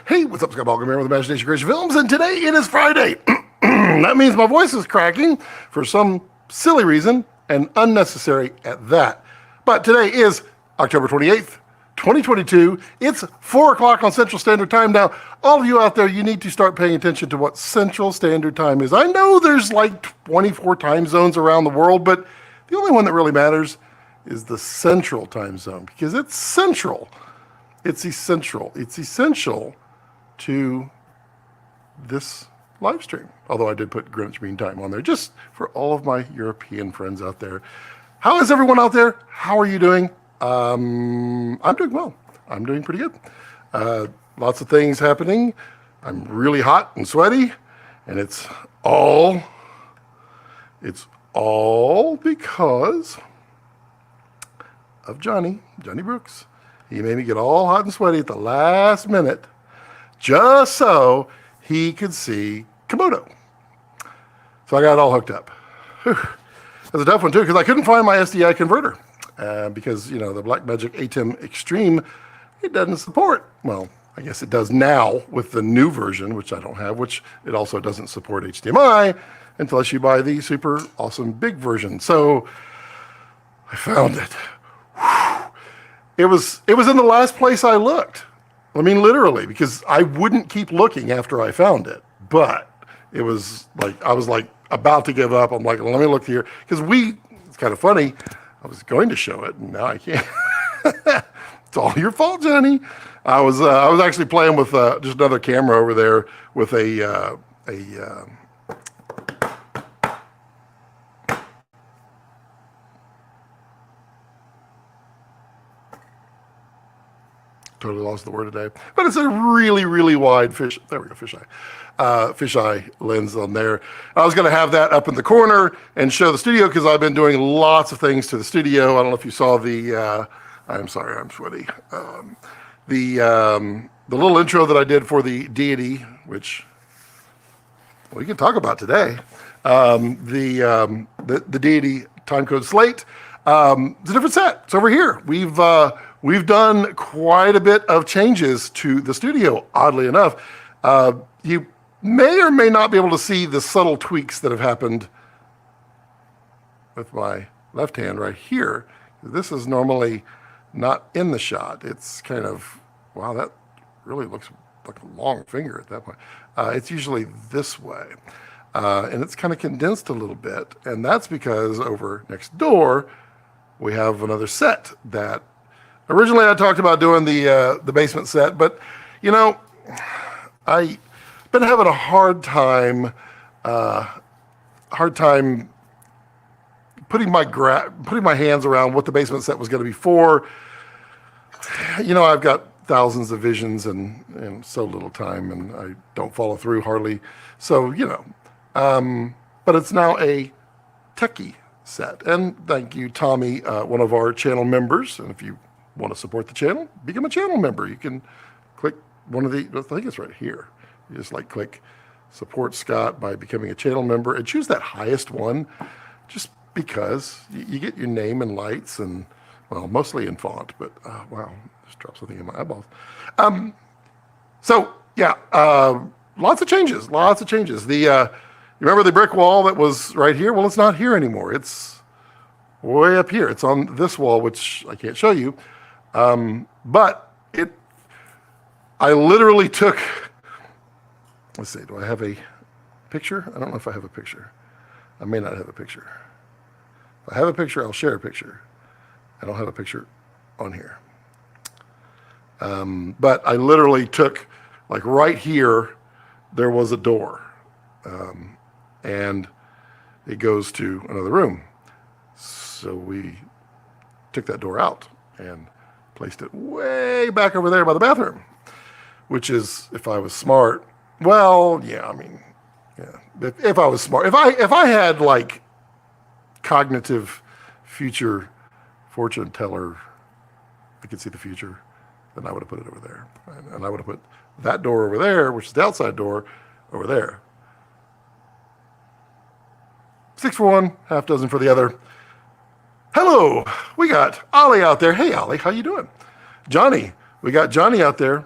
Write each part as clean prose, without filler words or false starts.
Hey, what's up, Scott Balcom here with Imagination Creation Films, and today it is Friday. That means my voice is cracking for some silly reason, and unnecessary at that. But today is October 28th, 2022. It's 4 o'clock on Central Standard Time. Now, all of you out there, you need to start paying attention to what Central Standard Time is. I know there's like 24 time zones around the world, but the only one that really matters is the Central Time Zone, because it's central. It's essential. It's essential to this live stream. Although I did put Greenwich Mean Time on there just for all of my European friends out there. How is everyone out there? How are you doing? I'm doing well. I'm doing pretty good. Lots of things happening. I'm really hot and sweaty, and it's all because of Johnny Brooks. He made me get all hot and sweaty at the last minute just so he could see Komodo. So I got it all hooked up. Whew. It was a tough one too, because I couldn't find my SDI converter. Because, you know, the Blackmagic ATEM Extreme, it doesn't support. Well, I guess it does now with the new version, which I don't have, which it also doesn't support HDMI unless you buy the super awesome big version. So I found it. Whew. It was in the last place I looked. I mean, literally, because I wouldn't keep looking after I found it. But it was like, I was like about to give up. I'm like, let me look here. Because it's kind of funny. I was going to show it, and now I can't. It's all your fault, Johnny. I was actually playing with just another camera over there with a totally lost the word today, but it's a really, really wide fisheye lens on there. I was going to have that up in the corner and show the studio because I've been doing lots of things to the studio. I don't know if you saw the, I'm sorry, I'm sweaty. The little intro that I did for the deity, which we can talk about today. The deity timecode slate. It's a different set. It's over here. We've done quite a bit of changes to the studio, oddly enough. You may or may not be able to see the subtle tweaks that have happened with my left hand right here. This is normally not in the shot. It's kind of, wow, that really looks like a long finger at that point. It's usually this way. And it's kind of condensed a little bit. And that's because over next door, we have another set that originally I talked about doing the basement set, but you know, I've been having a hard time putting my hands around what the basement set was going to be for. You know, I've got thousands of visions and so little time, and I don't follow through hardly. So, you know, but it's now a techie set. And thank you, Tommy, one of our channel members. And if you want to support the channel, become a channel member. You can click one of the, I think it's right here. You just like click support Scott by becoming a channel member and choose that highest one, just because you get your name and lights and, well, mostly in font, but wow, just dropped something in my eyeballs. So yeah, lots of changes. You remember the brick wall that was right here? Well, it's not here anymore. It's way up here. It's on this wall, which I can't show you. But I literally took, let's see, do I have a picture? I don't know if I have a picture. I may not have a picture. If I have a picture, I'll share a picture. I don't have a picture on here. But I literally took, like right here, there was a door. And it goes to another room. So we took that door out and placed it way back over there by the bathroom, which is, if I was smart, well, yeah, I mean, yeah, if I was smart, if I had like cognitive future fortune teller, I could see the future, then I would have put it over there. And I would have put that door over there, which is the outside door, over there. 6 for one, half dozen for the other. Hello, we got Ollie out there. Hey, Ollie, how you doing? Johnny, we got Johnny out there.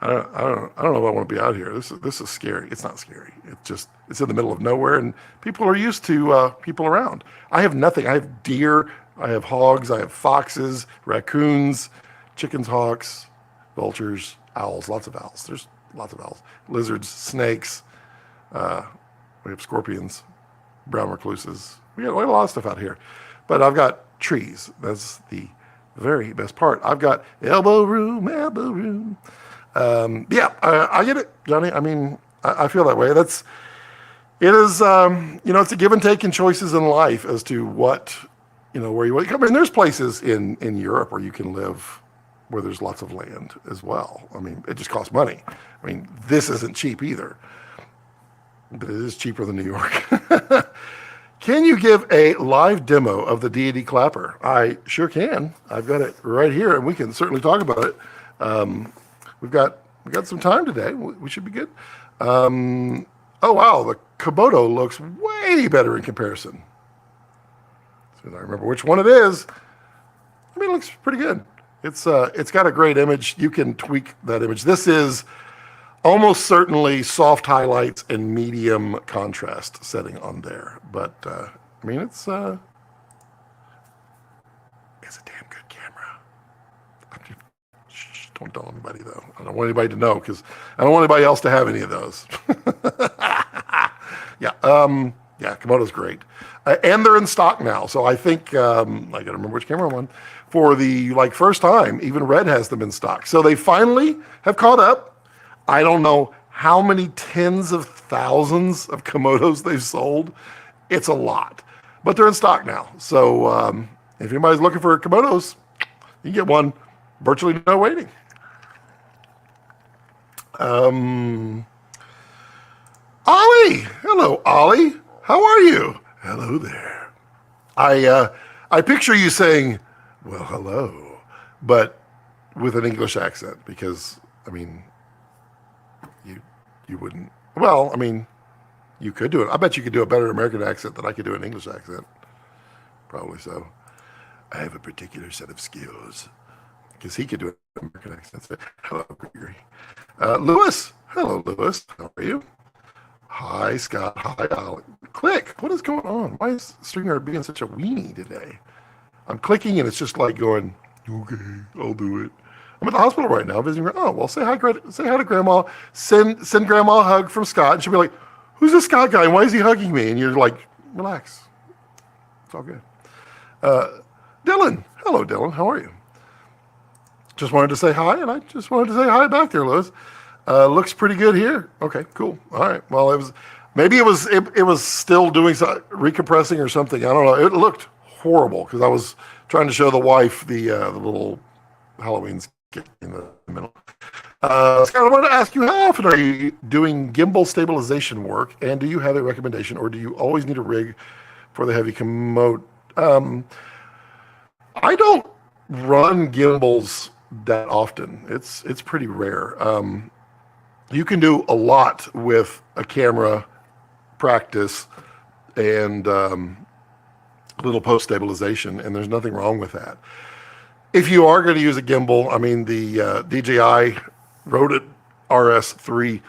I don't know if I want to be out here. This is scary. It's not scary. It's in the middle of nowhere, and people are used to people around. I have nothing. I have deer. I have hogs. I have foxes, raccoons, chickens, hawks, vultures, owls. Lots of owls. There's lots of owls. Lizards, snakes. We have scorpions, brown recluses. We have a lot of stuff out here, but I've got trees. That's the very best part. I've got elbow room, elbow room. Yeah, I get it, Johnny. I mean, I feel that way. It is, it's a give and take in choices in life as to what, where you want to come. And there's places in Europe where you can live where there's lots of land as well. I mean, it just costs money. I mean, this isn't cheap either, but it is cheaper than New York. Can you give a live demo of the deity clapper? I sure can. I've got it right here, and we can certainly talk about it. We've got some time today. We should be good. Oh wow, the Komodo looks way better in comparison. So I remember which one it is. I mean, it looks pretty good. It's got a great image. You can tweak that image. This is almost certainly soft highlights and medium contrast setting on there. But I mean, it's a damn good camera. Shh, don't tell anybody though. I don't want anybody to know because I don't want anybody else to have any of those. Yeah, Komodo's great, and they're in stock now. So I think I gotta remember which camera I'm on. For the first time, even Red has them in stock. So they finally have caught up. I don't know how many tens of thousands of Komodos they've sold. It's a lot, but they're in stock now. So if anybody's looking for Komodos, you can get one. Virtually no waiting. Ollie, hello, Ollie. How are you? Hello there. I picture you saying, "Well, hello," but with an English accent because I mean, you wouldn't. Well, I mean, you could do it. I bet you could do a better American accent than I could do an English accent. Probably so. I have a particular set of skills because he could do an American accent. Hello, Gregory. Lewis. Hello, Lewis. How are you? Hi, Scott. Hi, Ollie. Click. What is going on? Why is StreamYard being such a weenie today? I'm clicking and it's just like going, okay, I'll do it. I'm at the hospital right now visiting. Oh, well, say hi to Grandma. Send Grandma a hug from Scott. And she'll be like, who's this Scott guy? And why is he hugging me? And you're like, relax. It's all good. Dylan. Hello, Dylan. How are you? Just wanted to say hi, and I just wanted to say hi back there, Lewis. Looks pretty good here. Okay, cool. All right. Well, it was still doing recompressing or something. I don't know. It looked horrible because I was trying to show the wife the little Halloween skit in the middle. Scott, I wanted to ask you, how often are you doing gimbal stabilization work, and do you have a recommendation, or do you always need a rig for the heavy Komodo? I don't run gimbals that often. It's pretty rare. You can do a lot with a camera, practice, and little post stabilization, and there's nothing wrong with that. If you are going to use a gimbal, I mean the DJI Rodent RS3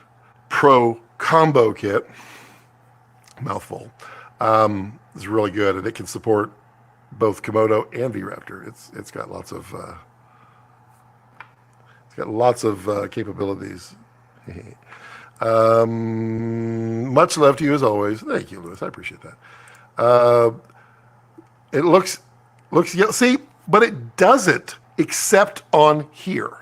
Pro combo kit, mouthful, is really good, and it can support both Komodo and V-Raptor. It's got lots of capabilities. Much love to you as always. Thank you, Lewis. I appreciate that. It looks see, but it doesn't except on here.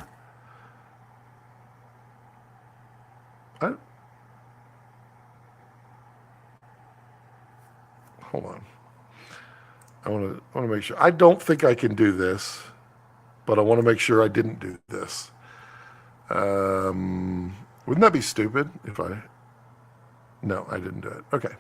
Hold on. I want to make sure. I don't think I can do this, but I want to make sure I didn't do this. Wouldn't that be stupid if I? No, I didn't do it. Okay.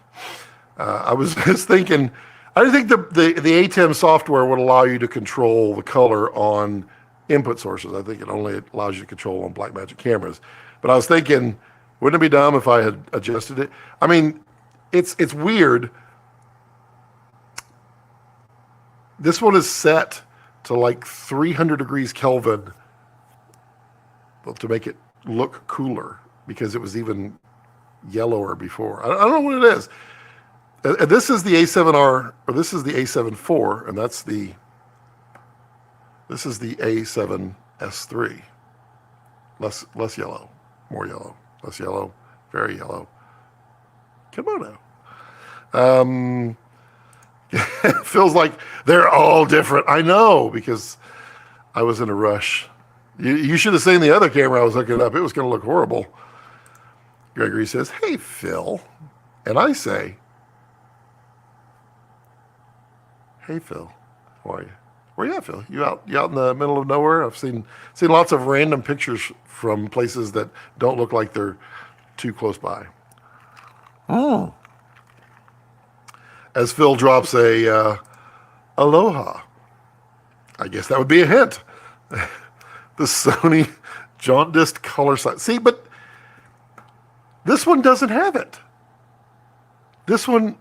I was just thinking. I didn't think the ATEM software would allow you to control the color on input sources. I think it only allows you to control on Blackmagic cameras. But I was thinking, wouldn't it be dumb if I had adjusted it? I mean, it's weird. This one is set to like 300 degrees Kelvin to make it look cooler because it was even yellower before. I don't know what it is. And this is the A7R, or this is the A7 IV, and this is the A7S3. Less yellow, more yellow, less yellow, very yellow. Kimono. It feels like they're all different. I know, because I was in a rush. You should have seen the other camera I was hooking up. It was going to look horrible. Gregory says, "Hey, Phil." And I say, "Hey, Phil, how are you?" Where you at, Phil? You out in the middle of nowhere? I've seen lots of random pictures from places that don't look like they're too close by. As Phil drops a aloha. I guess that would be a hint. The Sony jaundiced color sight. See, but this one doesn't have it. This one,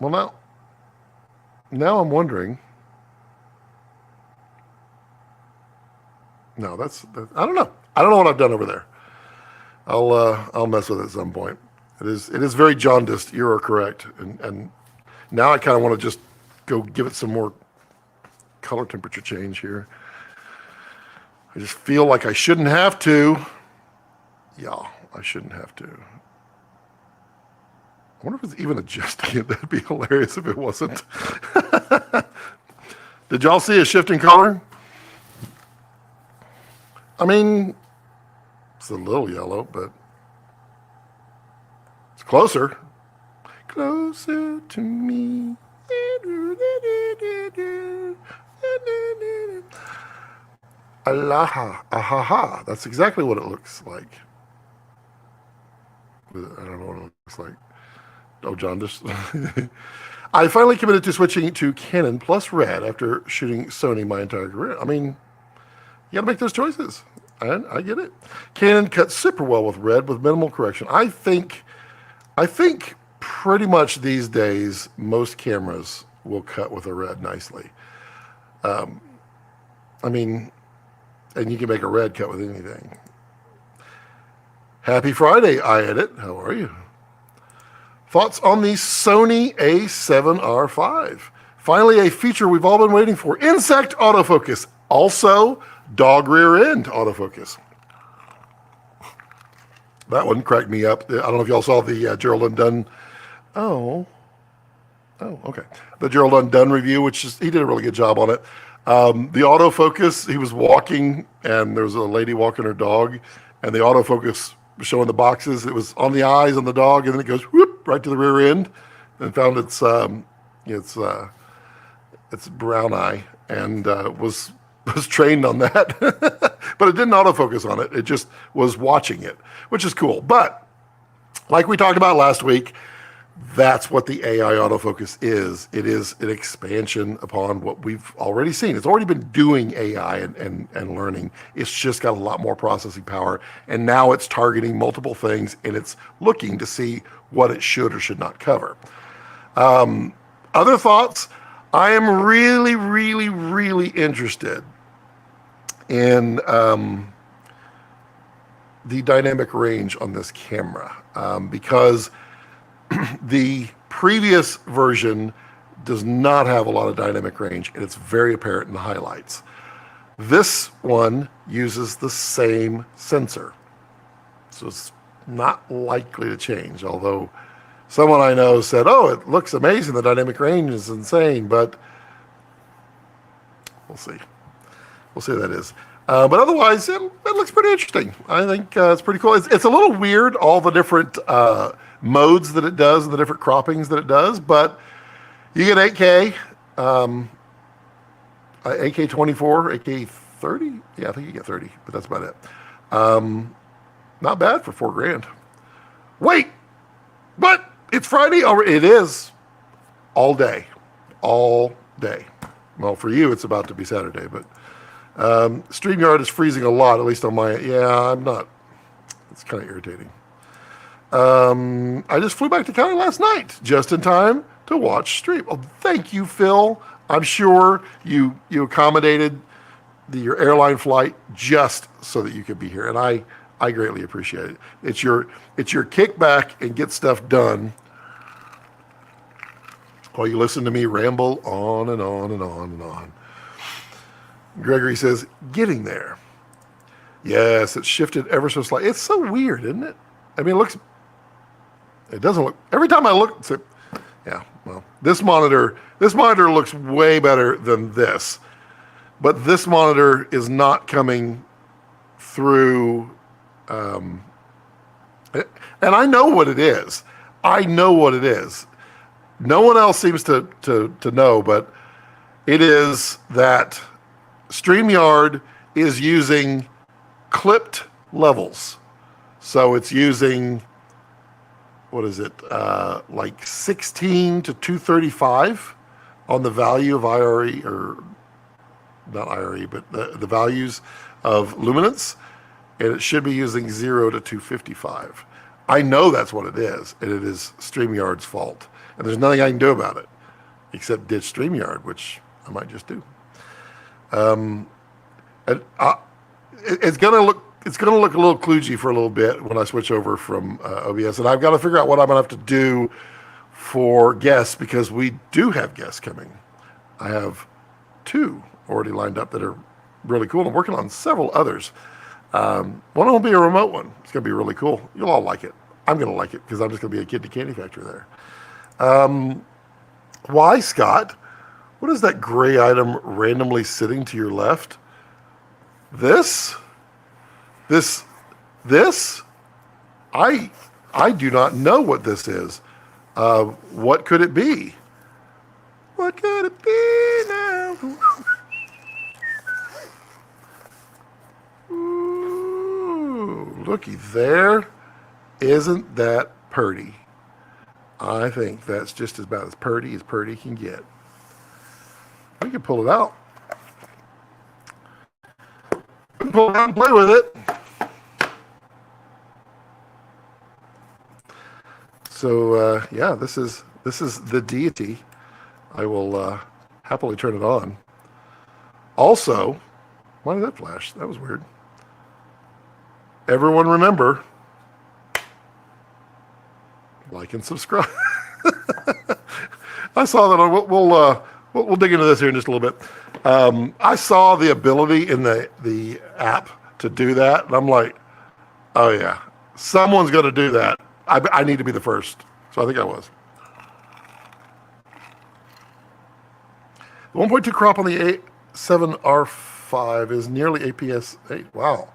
well, now I'm wondering. No, that's I don't know. I don't know what I've done over there. I'll mess with it at some point. It is very jaundiced. You are correct. And now I kind of want to just go give it some more color temperature change here. I just feel like I shouldn't have to. Yeah, I shouldn't have to. I wonder if it's even adjusting it. That'd be hilarious if it wasn't. Did y'all see a shift in color? I mean, it's a little yellow, but it's closer. Closer to me. Aloha, ahaha. That's exactly what it looks like. I don't know what it looks like. Oh, jaundice. I finally committed to switching to Canon plus Red after shooting Sony my entire career. I mean, you got to make those choices. I get it. Canon cuts super well with Red with minimal correction. I think pretty much these days most cameras will cut with a Red nicely. I mean, and you can make a Red cut with anything. Happy Friday, I Edit. How are you? Thoughts on the Sony A7R5? Finally, a feature we've all been waiting for. Insect autofocus. Also, dog rear end autofocus. That one cracked me up. I don't know if y'all saw the Gerald Dunn. Oh, okay. The Gerald Dunn review, which is, he did a really good job on it. The autofocus, he was walking, and there was a lady walking her dog, and the autofocus was showing the boxes. It was on the eyes on the dog, and then it goes whoop right to the rear end, and found its brown eye, and was trained on that. But it didn't autofocus on it. It just was watching it, which is cool. But like we talked about last week, that's what the AI autofocus is. It is an expansion upon what we've already seen. It's already been doing AI and learning. It's just got a lot more processing power. And now it's targeting multiple things, and it's looking to see what it should or should not cover. Other thoughts? I am really, really, really interested in the dynamic range on this camera because the previous version does not have a lot of dynamic range, and it's very apparent in the highlights. This one uses the same sensor, so it's not likely to change, although someone I know said, "Oh, it looks amazing, the dynamic range is insane," but we'll see. We'll see what that is. But otherwise, it looks pretty interesting. I think it's pretty cool. It's a little weird, all the different modes that it does and the different croppings that it does, but you get 8K, AK24, AK30. Yeah, I think you get 30, but that's about it. Not bad for $4,000. Wait, but it's Friday. Oh, it is all day. Well, for you, it's about to be Saturday, but StreamYard is freezing a lot, at least on my, yeah, I'm not, it's kind of irritating. I just flew back to Cali last night, just in time to watch stream. Oh, thank you, Phil. I'm sure you accommodated your airline flight just so that you could be here, and I greatly appreciate it. It's your kick back and get stuff done while you listen to me ramble on and on and on and on. Gregory says, getting there. Yes, it's shifted ever so slightly. It's so weird, isn't it? I mean, it doesn't look, every time I look, yeah, well, this monitor looks way better than this, but this monitor is not coming through, and I know what it is. I know what it is. No one else seems to know, but it is that StreamYard is using clipped levels. So it's using, what is it, like 16 to 235 on the value of IRE, or not IRE, but the values of luminance, and it should be using 0 to 255. I know that's what it is, and it is StreamYard's fault. And there's nothing I can do about it, except ditch StreamYard, which I might just do. It's gonna look a little kludgy for a little bit when I switch over from OBS, and I've got to figure out what I'm gonna have to do for guests, because we do have guests coming. I have 2 already lined up that are really cool. I'm working on several others. One of them will be a remote one. It's gonna be really cool. You'll all like it. I'm gonna like it because I'm just gonna be a kid to candy factory there. Why, Scott? What is that gray item randomly sitting to your left? This? I do not know what this is. What could it be? What could it be now? Ooh, looky there. Isn't that purty? I think that's just about as purty can get. We can pull it out. We can pull it out and play with it. So yeah, this is the deity. I will happily turn it on. Also, why did that flash? That was weird. Everyone remember, like and subscribe. I saw that. We'll dig into this here in just a little bit. I saw the ability in the app to do that, and I'm like, oh yeah, someone's going to do that. I need to be the first. So I think I was. The 1.2 crop on the A7R5 is nearly APS-8. Wow.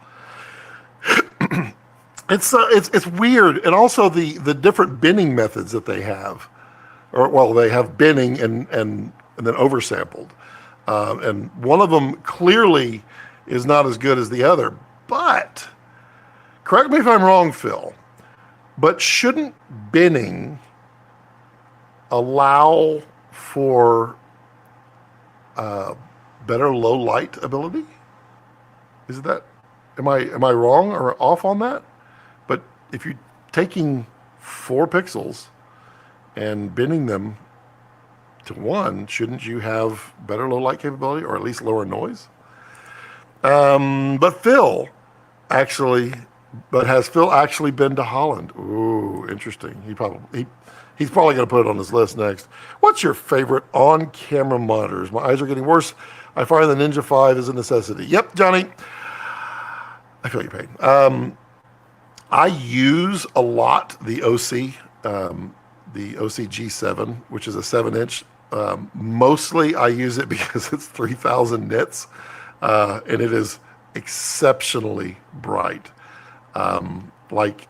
It's weird, and also the different binning methods that they have, they have binning and then oversampled, and one of them clearly is not as good as the other. But correct me if I'm wrong, Phil, but shouldn't binning allow for better low light ability? Is that, am I wrong or off on that? But if you're taking 4 pixels and bending them to 1, shouldn't you have better low light capability, or at least lower noise? But has Phil actually been to Holland? Ooh, interesting. He's probably going to put it on his list next. What's your favorite on-camera monitors? My eyes are getting worse. I find the Ninja 5 is a necessity. Yep, Johnny. I feel your pain. I use a lot the OC G7, which is a 7-inch. Mostly I use it because it's 3,000 nits, and it is exceptionally bright. Like,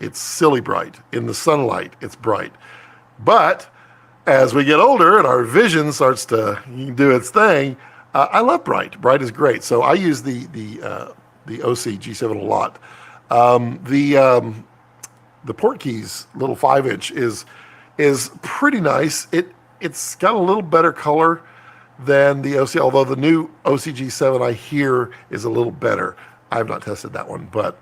it's silly bright. In the sunlight, it's bright. But as we get older and our vision starts to do its thing, I love bright. Bright is great. So I use the OC G7 a lot. The Portkeys little 5-inch is pretty nice. It's got a little better color than the OC, although the new OC G7 I hear is a little better. I have not tested that one, but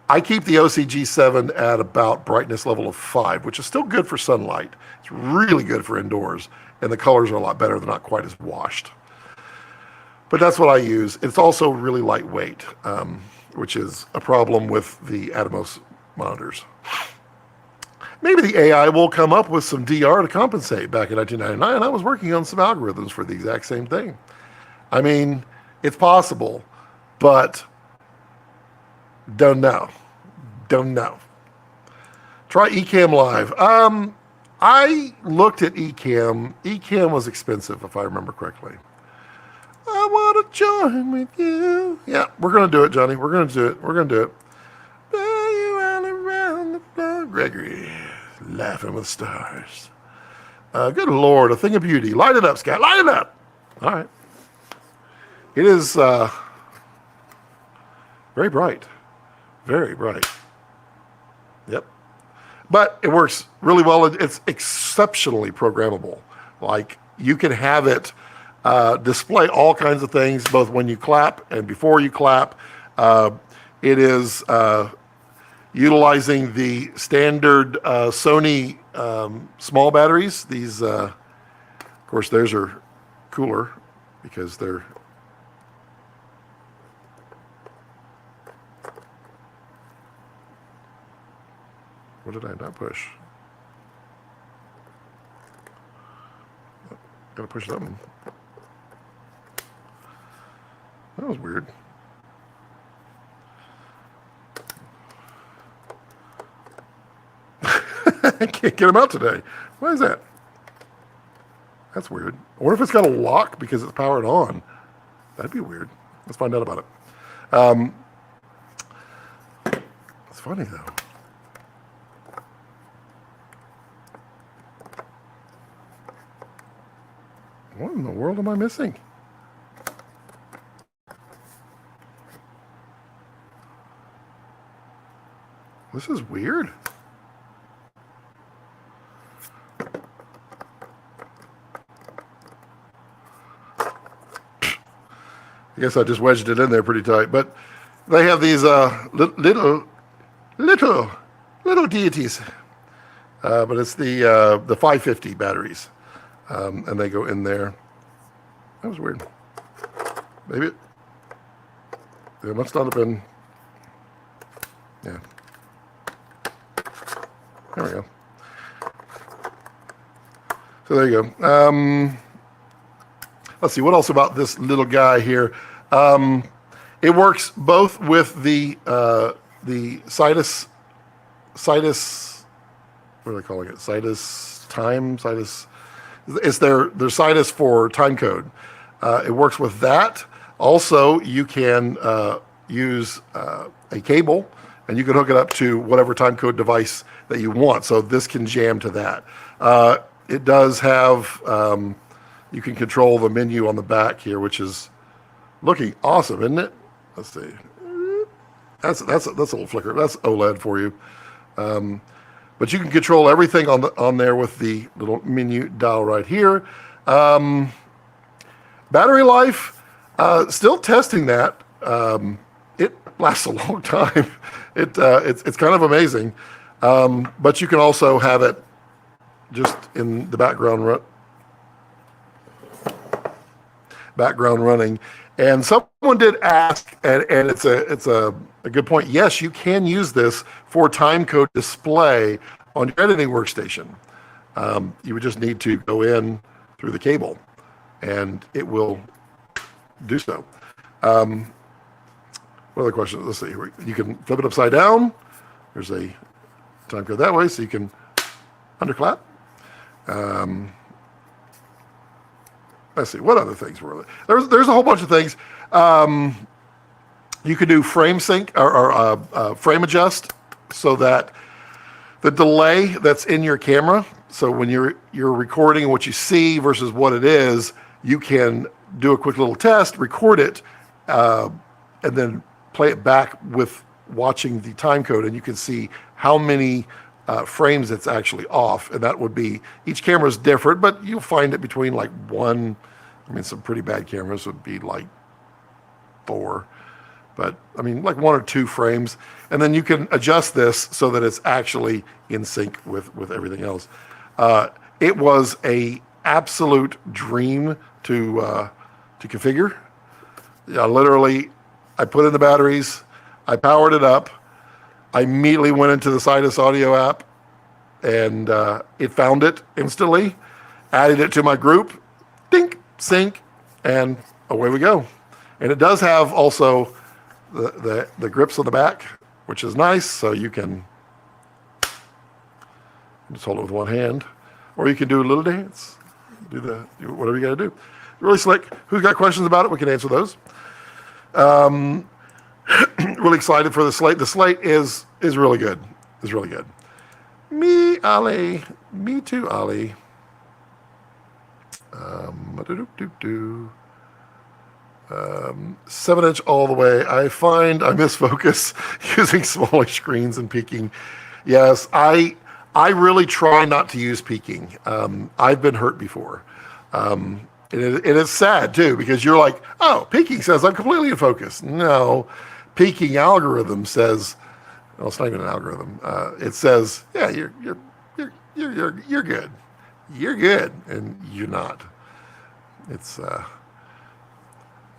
I keep the OC G7 at about brightness level of 5, which is still good for sunlight. It's really good for indoors, and the colors are a lot better. They're not quite as washed. But that's what I use. It's also really lightweight, which is a problem with the Atomos monitors. Maybe the AI will come up with some DR to compensate. Back in 1999, I was working on some algorithms for the exact same thing. I mean, it's possible, but don't know. Don't know. Try Ecamm Live. I looked at Ecamm. Ecamm was expensive, if I remember correctly. I want to join with you. Yeah, we're going to do it, Johnny. We're going to do it. We're going to do it. Around the floor. Gregory, laughing with stars. Good Lord, a thing of beauty. Light it up, Scott. Light it up. All right. It is very bright. Very bright. Yep. But it works really well. It's exceptionally programmable. Like, you can have it display all kinds of things, both when you clap and before you clap. It is utilizing the standard Sony small batteries. These, of course, theirs are cooler because they're... What did I not push? Gotta push something. That was weird. I can't get him out today. Why is that? That's weird. I wonder if it's got a lock because it's powered on. That'd be weird. Let's find out about it. It's funny though. What in the world am I missing? This is weird. I guess I just wedged it in there pretty tight, but they have these little deities, but it's the 550 batteries, and they go in there. That was weird. Maybe it must not have been. Yeah. There we go. So there you go. Let's see, what else about this little guy here? It works both with the Sidus, what are they calling it? Sidus time? Sidus, it's their Sidus for time code. It works with that. Also, you can use a cable, and you can hook it up to whatever time code device that you want. So this can jam to that. It does have, you can control the menu on the back here, which is looking awesome, isn't it? Let's see. That's a little flicker. That's OLED for you. But you can control everything on there with the little menu dial right here. Battery life, still testing that. It lasts a long time. It's kind of amazing. But you can also have it just in the background running. And someone did ask, and it's a good point. Yes, you can use this for time code display on your editing workstation. You would just need to go in through the cable, and it will do so. What other questions? Let's see. You can flip it upside down. There's a time code that way, so you can underclap. Let's see, what other things were there? There's a whole bunch of things. You could do frame sync or frame adjust so that the delay that's in your camera, so when you're recording what you see versus what it is, you can do a quick little test, record it, and then play it back with watching the time code, and you can see how many frames it's actually off. And that would be, each camera is different, but you'll find it between like one, I mean, some pretty bad cameras would be like 4, but I mean, like 1 or 2 frames. And then you can adjust this so that it's actually in sync with everything else. It was a absolute dream to configure. I put in the batteries, I powered it up, I immediately went into the Sidus Audio app, and it found it instantly, added it to my group, dink, sync, and away we go. And it does have also the grips on the back, which is nice, so you can just hold it with one hand, or you can do a little dance, do whatever you got to do. Really slick. Who's got questions about it? We can answer those. Really excited for the slate. The slate is really good. Is really good. Me, Ali. Me too, Ali. 7-inch all the way. I find I miss focus using smaller screens and peaking. Yes, I really try not to use peaking. I've been hurt before. And it's sad too, because you're like, oh, peaking says I'm completely in focus. No, peaking algorithm says, well, it's not even an algorithm. It says, yeah, you're good. You're good, and you're not. It's it'd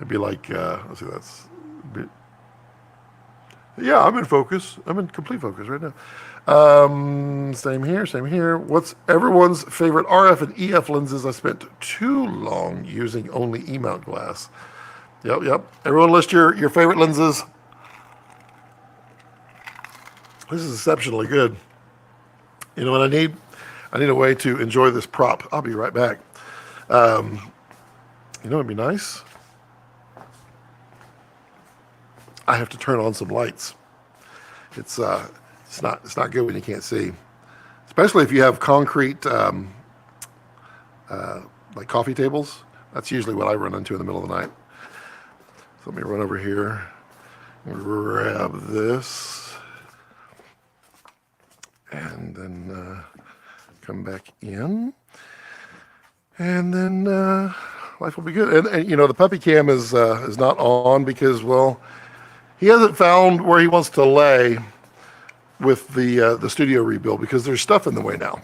be like, let's see, yeah, I'm in focus. I'm in complete focus right now. Same here. What's everyone's favorite RF and EF lenses? I spent too long using only E-mount glass. Yep. Everyone list your favorite lenses. This is exceptionally good. You know what I need? I need a way to enjoy this prop. I'll be right back. You know, it'd be nice. I have to turn on some lights. It's not good when you can't see, especially if you have concrete like coffee tables. That's usually what I run into in the middle of the night. So let me run over here and grab this, and then come back in, and then life will be good. And you know, the puppy cam is not on because, well, he hasn't found where he wants to lay with the studio rebuild, because there's stuff in the way now.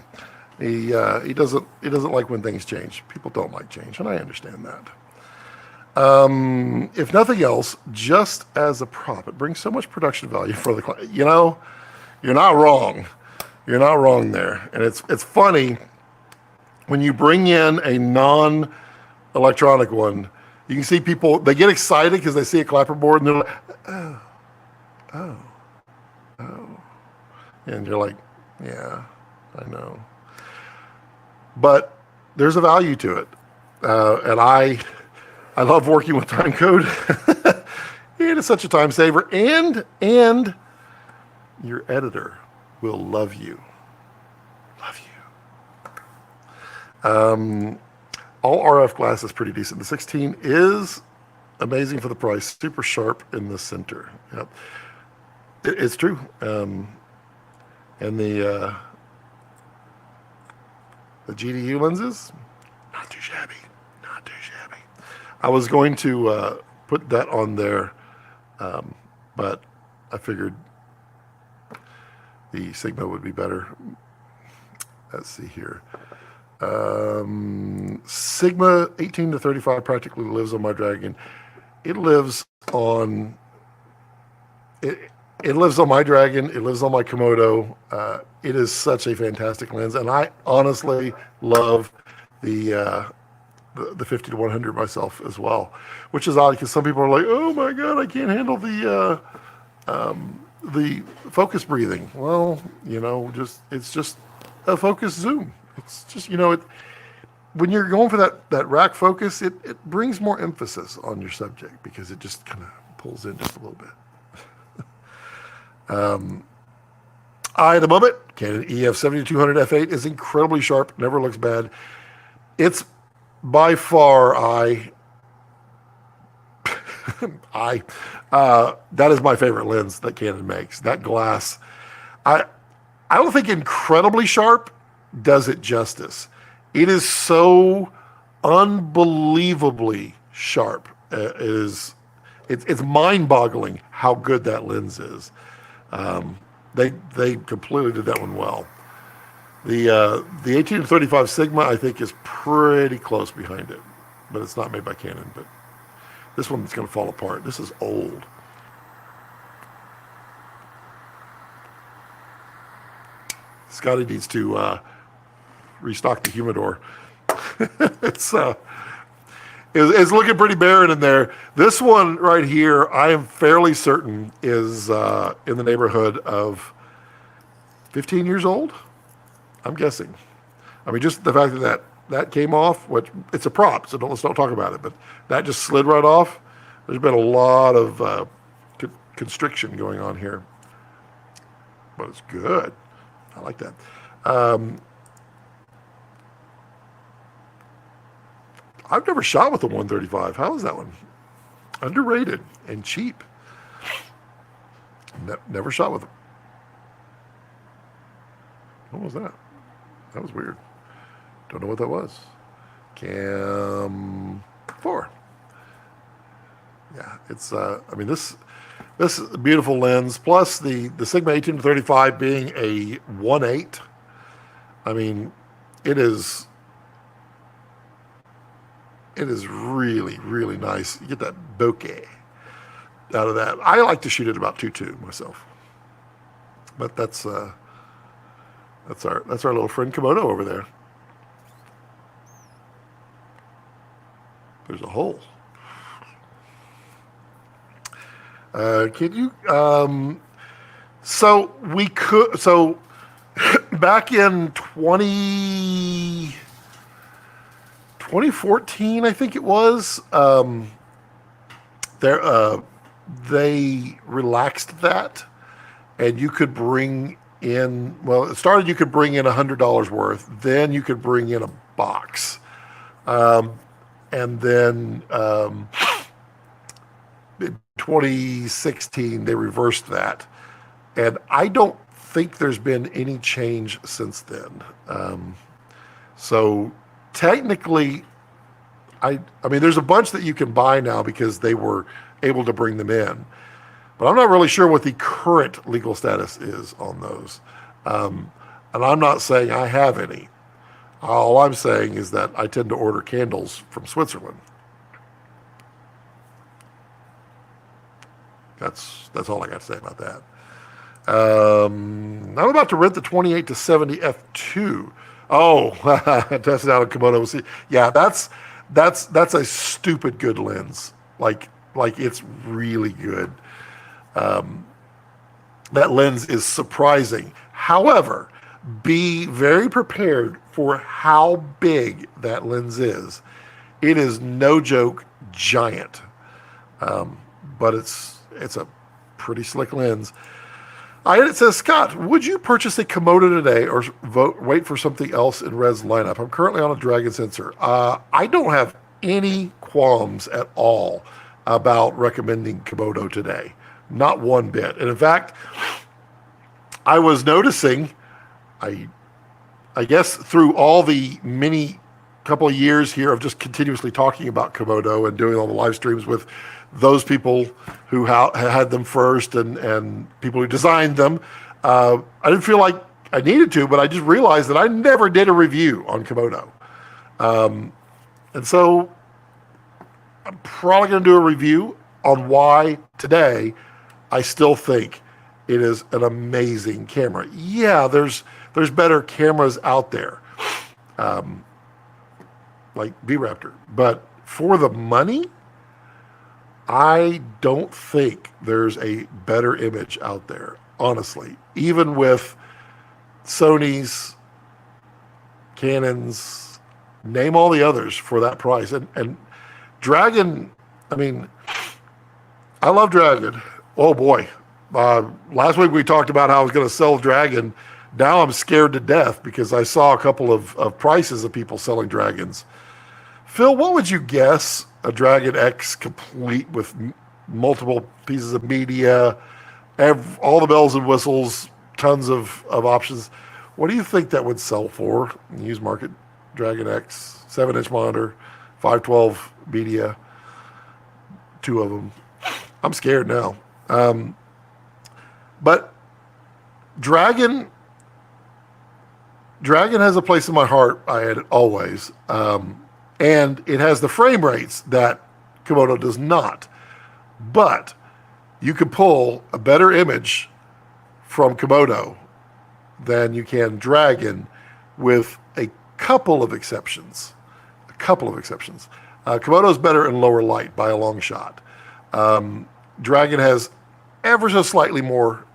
He doesn't like when things change. People don't like change, and I understand that. If nothing else, just as a prop, it brings so much production value for the client. You know, you're not wrong. You're not wrong there. And it's funny when you bring in a non-electronic one. You can see people, they get excited because they see a clapperboard and they're like, oh. And you're like, yeah, I know. But there's a value to it. And I love working with time code. It is such a time saver. And your editor will love you. Love you. All RF glass is pretty decent. The 16 is amazing for the price. Super sharp in the center. Yep. It's true. And the GDU lenses, not too shabby. I was going to put that on there, but I figured the Sigma would be better. Let's see here. Sigma 18 to 35 practically lives on my Dragon. It lives on my Dragon. It lives on my Komodo. It is such a fantastic lens, and I honestly love the 50 to 100 myself as well, which is odd because some people are like, "Oh my God, I can't handle the focus breathing." Well, you know, it's just a focus zoom. It's just, you know, when you're going for that rack focus, it brings more emphasis on your subject because it just kind of pulls in just a little bit. At the moment, Canon EF 7200 f8 is incredibly sharp, never looks bad. It's by far that is my favorite lens that Canon makes. That glass, I don't think incredibly sharp does it justice. It is so unbelievably sharp. It's mind-boggling how good that lens is. They completely did that one well. The 18 to 35 Sigma, I think, is pretty close behind it, but it's not made by Canon. But This one's going to fall apart. This is old. Scotty needs to restock the humidor. it's looking pretty barren in there. This one right here, I am fairly certain is in the neighborhood of 15 years old. I'm guessing. I mean, just the fact that came off, which it's a prop, so let's don't talk about it, but that just slid right off. There's been a lot of constriction going on here, but it's good. I like that. I've never shot with a 135. How is that one? Underrated and cheap. Never shot with it. What was that? That was weird. Don't know what that was. Cam 4. Yeah, it's. I mean, this beautiful lens plus the Sigma 18-35 being a 1.8. I mean, it is really, really nice. You get that bokeh out of that. I like to shoot at about 2.2 myself, but that's our little friend Komodo over there. There's a hole. Can you? So we could. So back in 2014, I think it was. They relaxed that, and you could bring in. Well, it started. You could bring in $100 worth. Then you could bring in a box, and then. In 2016, they reversed that. And I don't think there's been any change since then. So technically, I mean, there's a bunch that you can buy now because they were able to bring them in. But I'm not really sure what the current legal status is on those. And I'm not saying I have any. All I'm saying is that I tend to order candles from Switzerland. That's all I got to say about that. I'm about to rent the 28-70 f2. Oh, test it out on Komodo. We'll see. Yeah, that's a stupid good lens. Like it's really good. That lens is surprising. However, be very prepared for how big that lens is. It is no joke, giant. But it's a pretty slick lens. It says, Scott, would you purchase a Komodo today or wait for something else in Red's lineup? I'm currently on a Dragon sensor. I don't have any qualms at all about recommending Komodo today. Not one bit. And in fact, I was noticing, I guess through all the many couple of years here of just continuously talking about Komodo and doing all the live streams with those people who had them first and people who designed them. I didn't feel like I needed to, but I just realized that I never did a review on Komodo. And so I'm probably going to do a review on why today I still think it is an amazing camera. Yeah, there's better cameras out there, like B-Raptor. But for the money, I don't think there's a better image out there, honestly. Even with Sony's, Canon's, name all the others for that price. And Dragon, I mean, I love Dragon. Oh boy. Last week we talked about how I was going to sell Dragon. Now I'm scared to death because I saw a couple of prices of people selling Dragons. Phil, what would you guess a Dragon X complete with multiple pieces of media, all the bells and whistles, tons of options? What do you think that would sell for? Used market Dragon X, 7-inch monitor, 512 media, 2 of them. I'm scared now. But Dragon has a place in my heart. I had it always. And it has the frame rates that Komodo does not. But you can pull a better image from Komodo than you can Dragon, with a couple of exceptions. A couple of exceptions. Komodo's better in lower light by a long shot. Dragon has ever so slightly more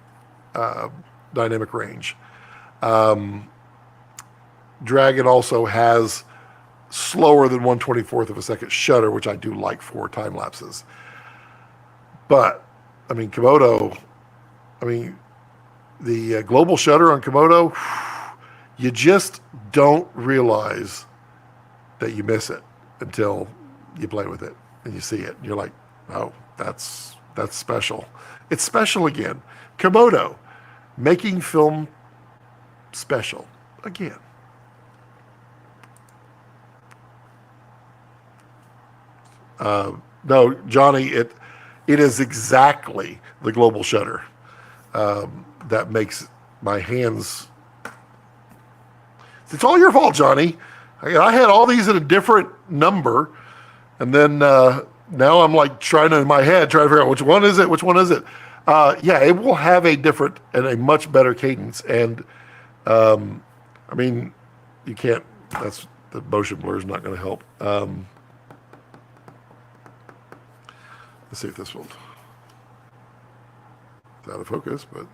dynamic range. Dragon also has slower than 1/24th of a second shutter, which I do like for time lapses. But, I mean, Komodo, I mean, the global shutter on Komodo, you just don't realize that you miss it until you play with it and you see it. And you're like, oh, that's special. It's special again. Komodo, making film special again. No, Johnny, it is exactly the global shutter that makes my hands. It's all your fault, Johnny. I had all these at a different number, and then now I'm like trying in my head, trying to figure out which one is it, which one is it. Yeah, it will have a different and a much better cadence, and I mean, you can't. That's the motion blur is not going to help. Let's see if this will. It's out of focus, but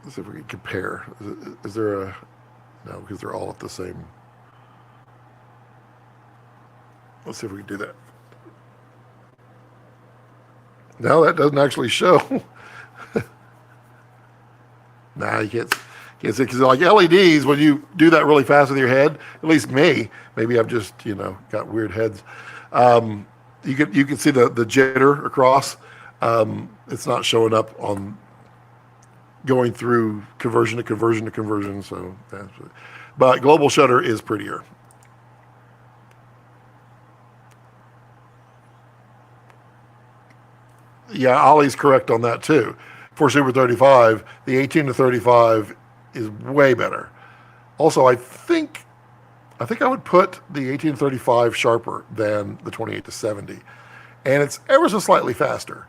let's see if we can compare. Is there a... No, because they're all at the same... Let's see if we can do that. No, that doesn't actually show. Nah, you can't see, because like LEDs, when you do that really fast with your head, at least me, maybe I've just, got weird heads. You can see the jitter across. It's not showing up on going through conversion to conversion to conversion. So, but global shutter is prettier. Yeah, Ollie's correct on that too. For Super 35, the 18 to 35 is way better. Also, I think I would put the 18 to 35 sharper than the 28 to 70, and it's ever so slightly faster.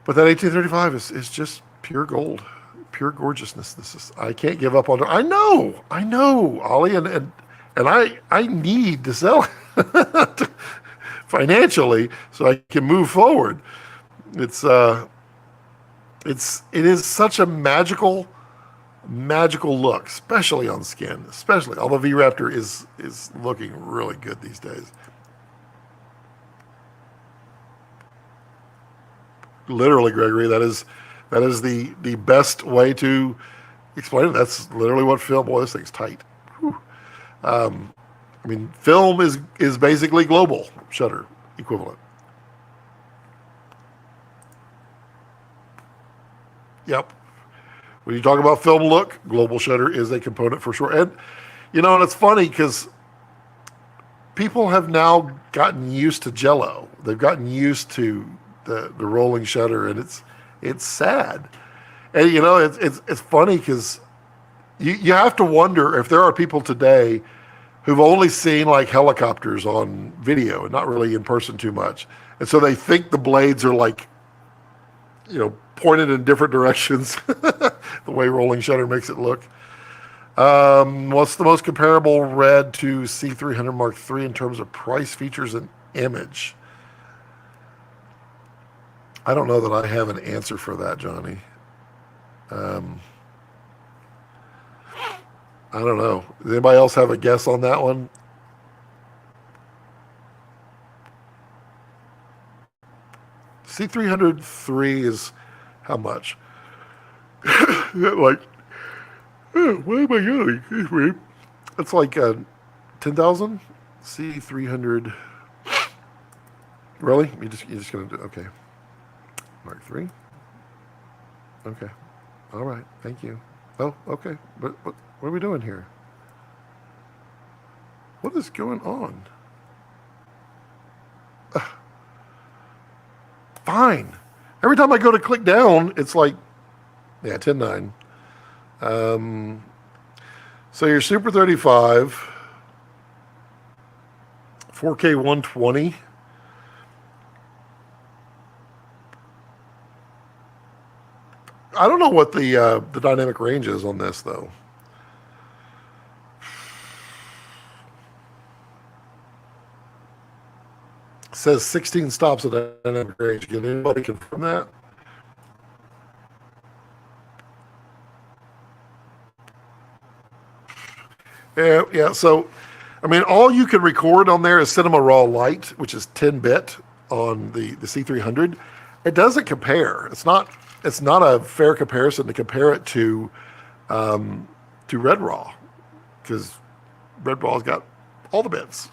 But that 18 to 35 is just pure gold, pure gorgeousness. I can't give up on it. I know, Ollie, and I need to sell it financially so I can move forward. It is such a magical look, especially on skin, although V-Raptor is looking really good these days. Literally, Gregory, that is the best way to explain it. That's literally what film. Boy, this thing's tight. I mean, film is basically global shutter equivalent. Yep. When you talk about film look, global shutter is a component for sure. And, and it's funny because people have now gotten used to Jello. They've gotten used to the rolling shutter, and it's sad. And, it's funny because you have to wonder if there are people today who've only seen like helicopters on video and not really in person too much. And so they think the blades are like, pointed in different directions, the way rolling shutter makes it look. What's the most comparable Red to C300 Mark III in terms of price, features, and image? I don't know that I have an answer for that, Johnny. I don't know. Does anybody else have a guess on that one? C303 is how much? Like, what am I doing? Excuse me. It's like 10,000. C300. Really? You're just gonna do? Okay. Mark III. Okay. All right. Thank you. Oh, okay. But what are we doing here? What is going on? Fine. Every time I go to click down, it's like, yeah, 10.9. So your Super 35, 4K 120. I don't know what the dynamic range is on this though. It says 16 stops at dynamic range. Can anybody confirm that? Yeah, yeah. So, I mean, all you can record on there is Cinema Raw Light, which is 10-bit on the C300. It doesn't compare. It's not a fair comparison to compare it to Red Raw, because Red Raw's got all the bits.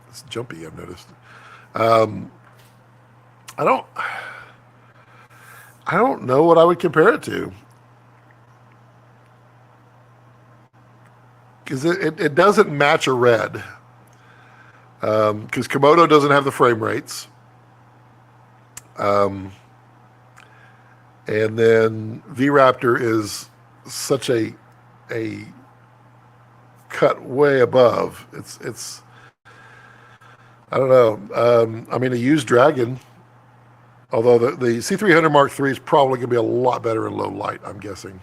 It's jumpy, I've noticed. I don't I don't know what I would compare it to. Because it doesn't match a red. Because Komodo doesn't have the frame rates. And then V-Raptor is such a cut way above. It's I don't know. I mean, a used Dragon, although the C300 Mark III is probably going to be a lot better in low light, I'm guessing.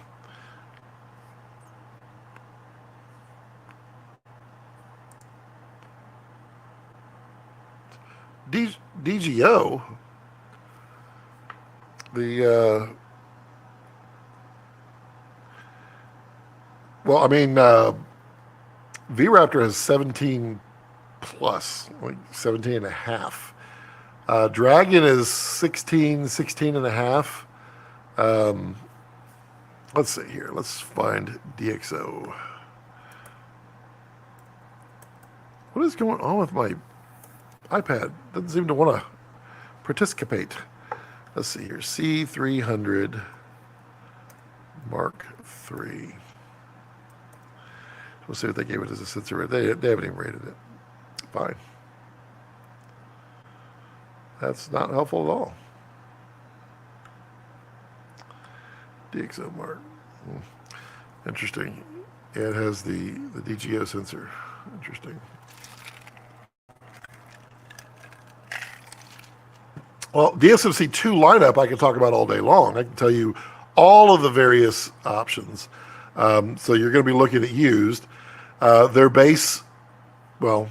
DGO, well, I mean, V-Raptor has 17 plus, like 17 and a half. Dragon is 16 and a half. Let's see here. Let's find DxO. What is going on with my iPad? Doesn't seem to want to participate. Let's see here. C300 Mark III. We'll see what they gave it as a sensor. They haven't even rated it. Fine. That's not helpful at all. DxO Mark. Interesting. Yeah, it has the DGO sensor. Interesting. Well, DSMC2 lineup I can talk about all day long. I can tell you all of the various options. So you're going to be looking at used. Their base, well,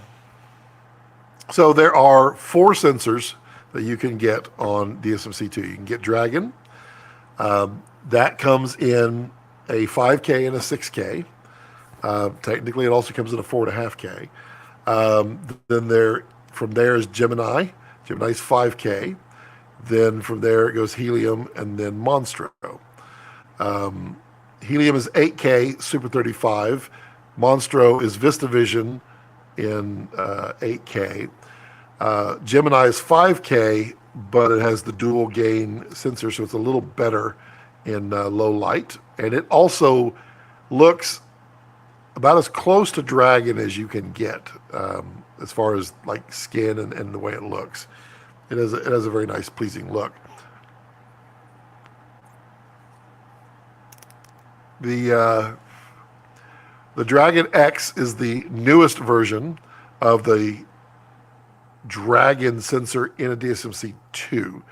so there are 4 sensors that you can get on DSMC2. You can get Dragon. That comes in a 5K and a 6K. Technically, it also comes in a 4.5K. Then from there is Gemini. Gemini's 5K. Then from there it goes Helium and then Monstro. Helium is 8K, Super 35. Monstro is VistaVision in 8K. Gemini is 5K, but it has the dual gain sensor, so it's a little better in low light. And it also looks about as close to Dragon as you can get, as far as like skin and the way it looks. It has a very nice, pleasing look. The Dragon X is the newest version of the Dragon sensor in a DSMC2.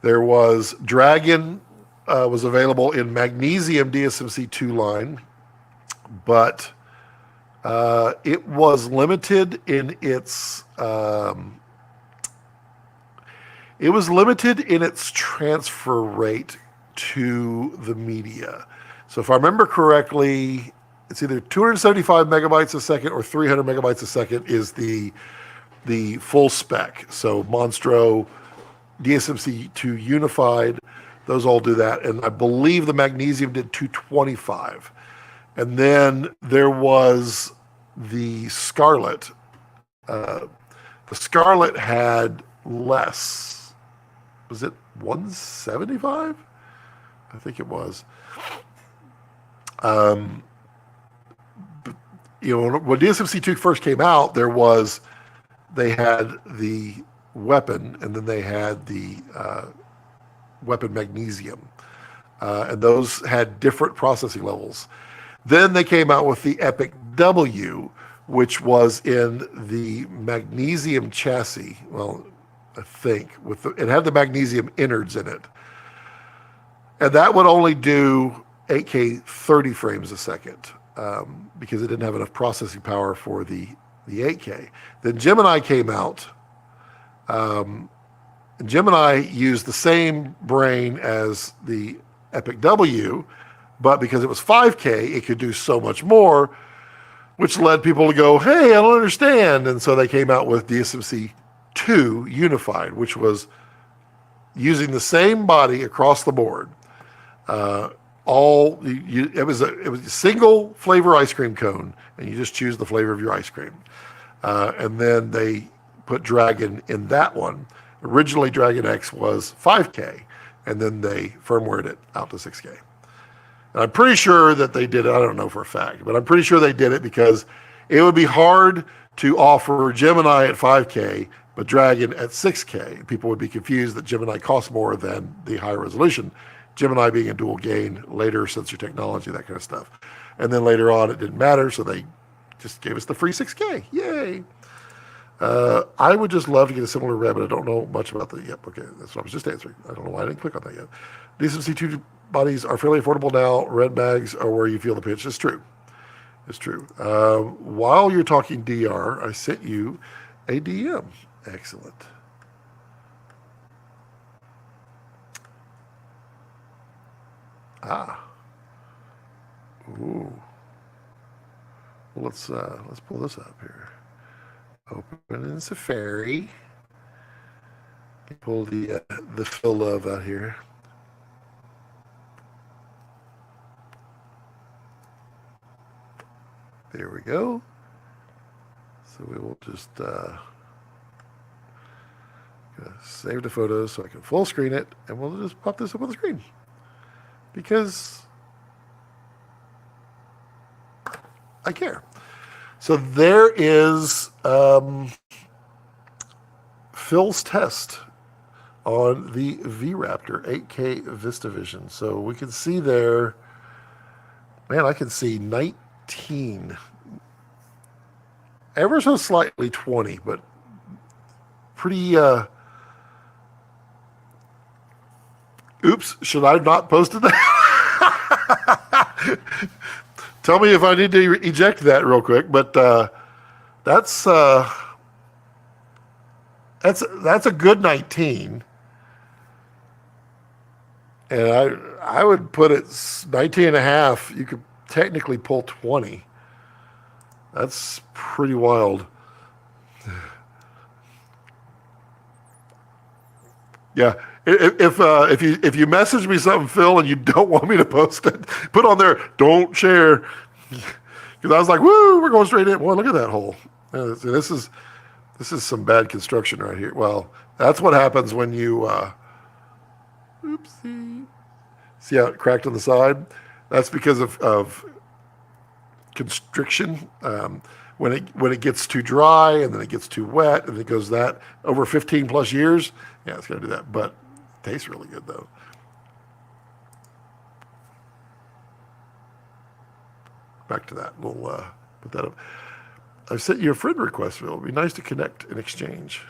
There was Dragon was available in magnesium DSMC2 line, but it was limited in its transfer rate to the media. So if I remember correctly, it's either 275 megabytes a second or 300 megabytes a second is the full spec. So Monstro, DSMC2 Unified, those all do that. And I believe the magnesium did 225. And then there was the Scarlet. The Scarlet had less. Was it 175? I think it was. When DSMC2 first came out, they had the weapon, and then they had the weapon magnesium, and those had different processing levels. Then they came out with the Epic W, which was in the magnesium chassis. Well, I think it had the magnesium innards in it. And that would only do 8K 30 frames a second because it didn't have enough processing power for the 8K. Then Gemini came out. And Gemini used the same brain as the Epic W, but because it was 5K, it could do so much more, which led people to go, hey, I don't understand. And so they came out with DSMC 2 Unified, which was using the same body across the board. It was a single flavor ice cream cone, and you just choose the flavor of your ice cream. And then they put Dragon in that one. Originally, Dragon X was 5K, and then they firmwared it out to 6K. And I'm pretty sure that they did it. I don't know for a fact, but I'm pretty sure they did it because it would be hard to offer Gemini at 5K, but Dragon at 6K. People would be confused that Gemini costs more than the high resolution. Gemini being a dual gain, later sensor technology, that kind of stuff. And then later on, it didn't matter, so they just gave us the free 6K. Yay! I would just love to get a similar RAM, but I don't know much about the. Yep, okay, that's what I was just answering. I don't know why I didn't click on that yet. DSMC2 bodies are fairly affordable now. Red bags are where you feel the pinch. It's true. It's true. While you're talking DR, I sent you a DM. Excellent. Ooh. Well, let's pull this up here. Open in Safari. Pull the Phil Love out here. There we go. So we will just save the photos so I can full screen it, and we'll just pop this up on the screen because I care. So there is Phil's test on the V-Raptor 8K VistaVision. So we can see there, man, I can see 19, ever so slightly 20, but pretty, oops, should I have not posted that? Tell me if I need to eject that real quick, but that's a good 19, and I would put it 19 and a half. You could technically pull 20. That's pretty wild. Yeah. If you message me something, Phil, and you don't want me to post it, put on there, don't share. Because I was like, woo, we're going straight in. Boy, look at that hole. This is some bad construction right here. Well, that's what happens when you, oopsie. See how it cracked on the side? That's because of constriction. When it gets too dry and then it gets too wet and it goes that over 15 plus years, yeah, it's going to do that. But it tastes really good, though. Back to that. We'll put that up. I sent you a friend request, Phil. It'd be nice to connect and exchange.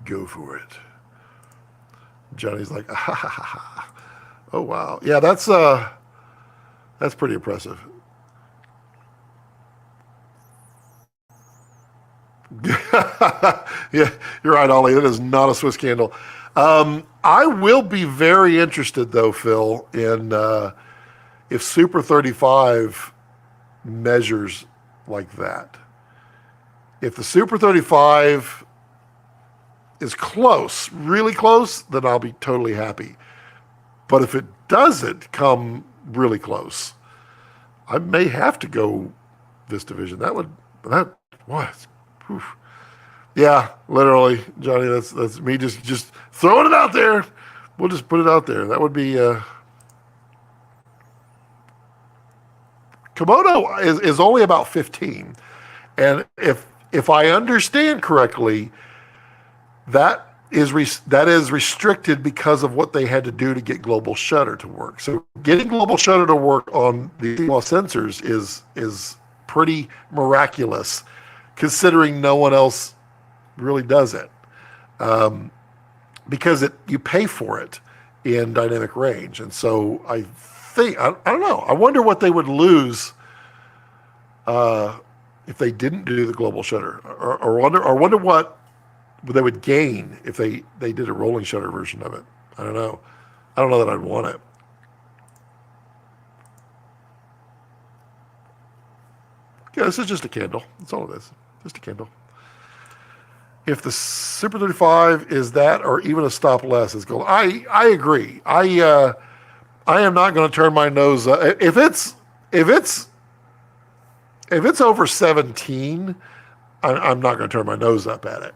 Go for it. Johnny's like, ah, ha, ha, ha. Oh, wow. Yeah, that's pretty impressive. Yeah, you're right, Ollie. That is not a Swiss candle. I will be very interested, though, Phil, in if Super 35 measures like that. If the Super 35 is close, really close, then I'll be totally happy. But if it doesn't come really close, I may have to go VistaVision. That what? Oof. Yeah, literally, Johnny. That's me just throwing it out there. We'll just put it out there. That would be. Komodo is only about 15, and if I understand correctly, that that is restricted because of what they had to do to get global shutter to work. So getting global shutter to work on the CMOS sensors is pretty miraculous, considering no one else really does it, because you pay for it in dynamic range. And so I don't know. I wonder what they would lose if they didn't do the global shutter, or wonder what they would gain if they did a rolling shutter version of it. I don't know. I don't know that I'd want it. Yeah, this is just a candle. That's all it is. Just a candle. If the Super 35 is that, or even a stop less, is gold. I agree. I am not going to turn my nose up. If it's over 17, I'm not going to turn my nose up at it.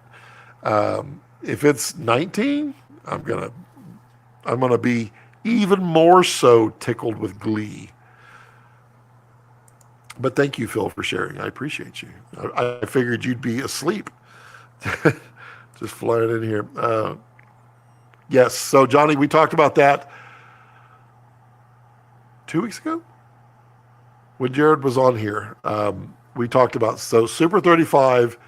If it's 19, I'm gonna be even more so tickled with glee. But thank you, Phil, for sharing. I appreciate you. I figured you'd be asleep. Just flying in here. Yes, so Johnny, we talked about that 2 weeks ago when Jared was on here. We talked about, so Super 35.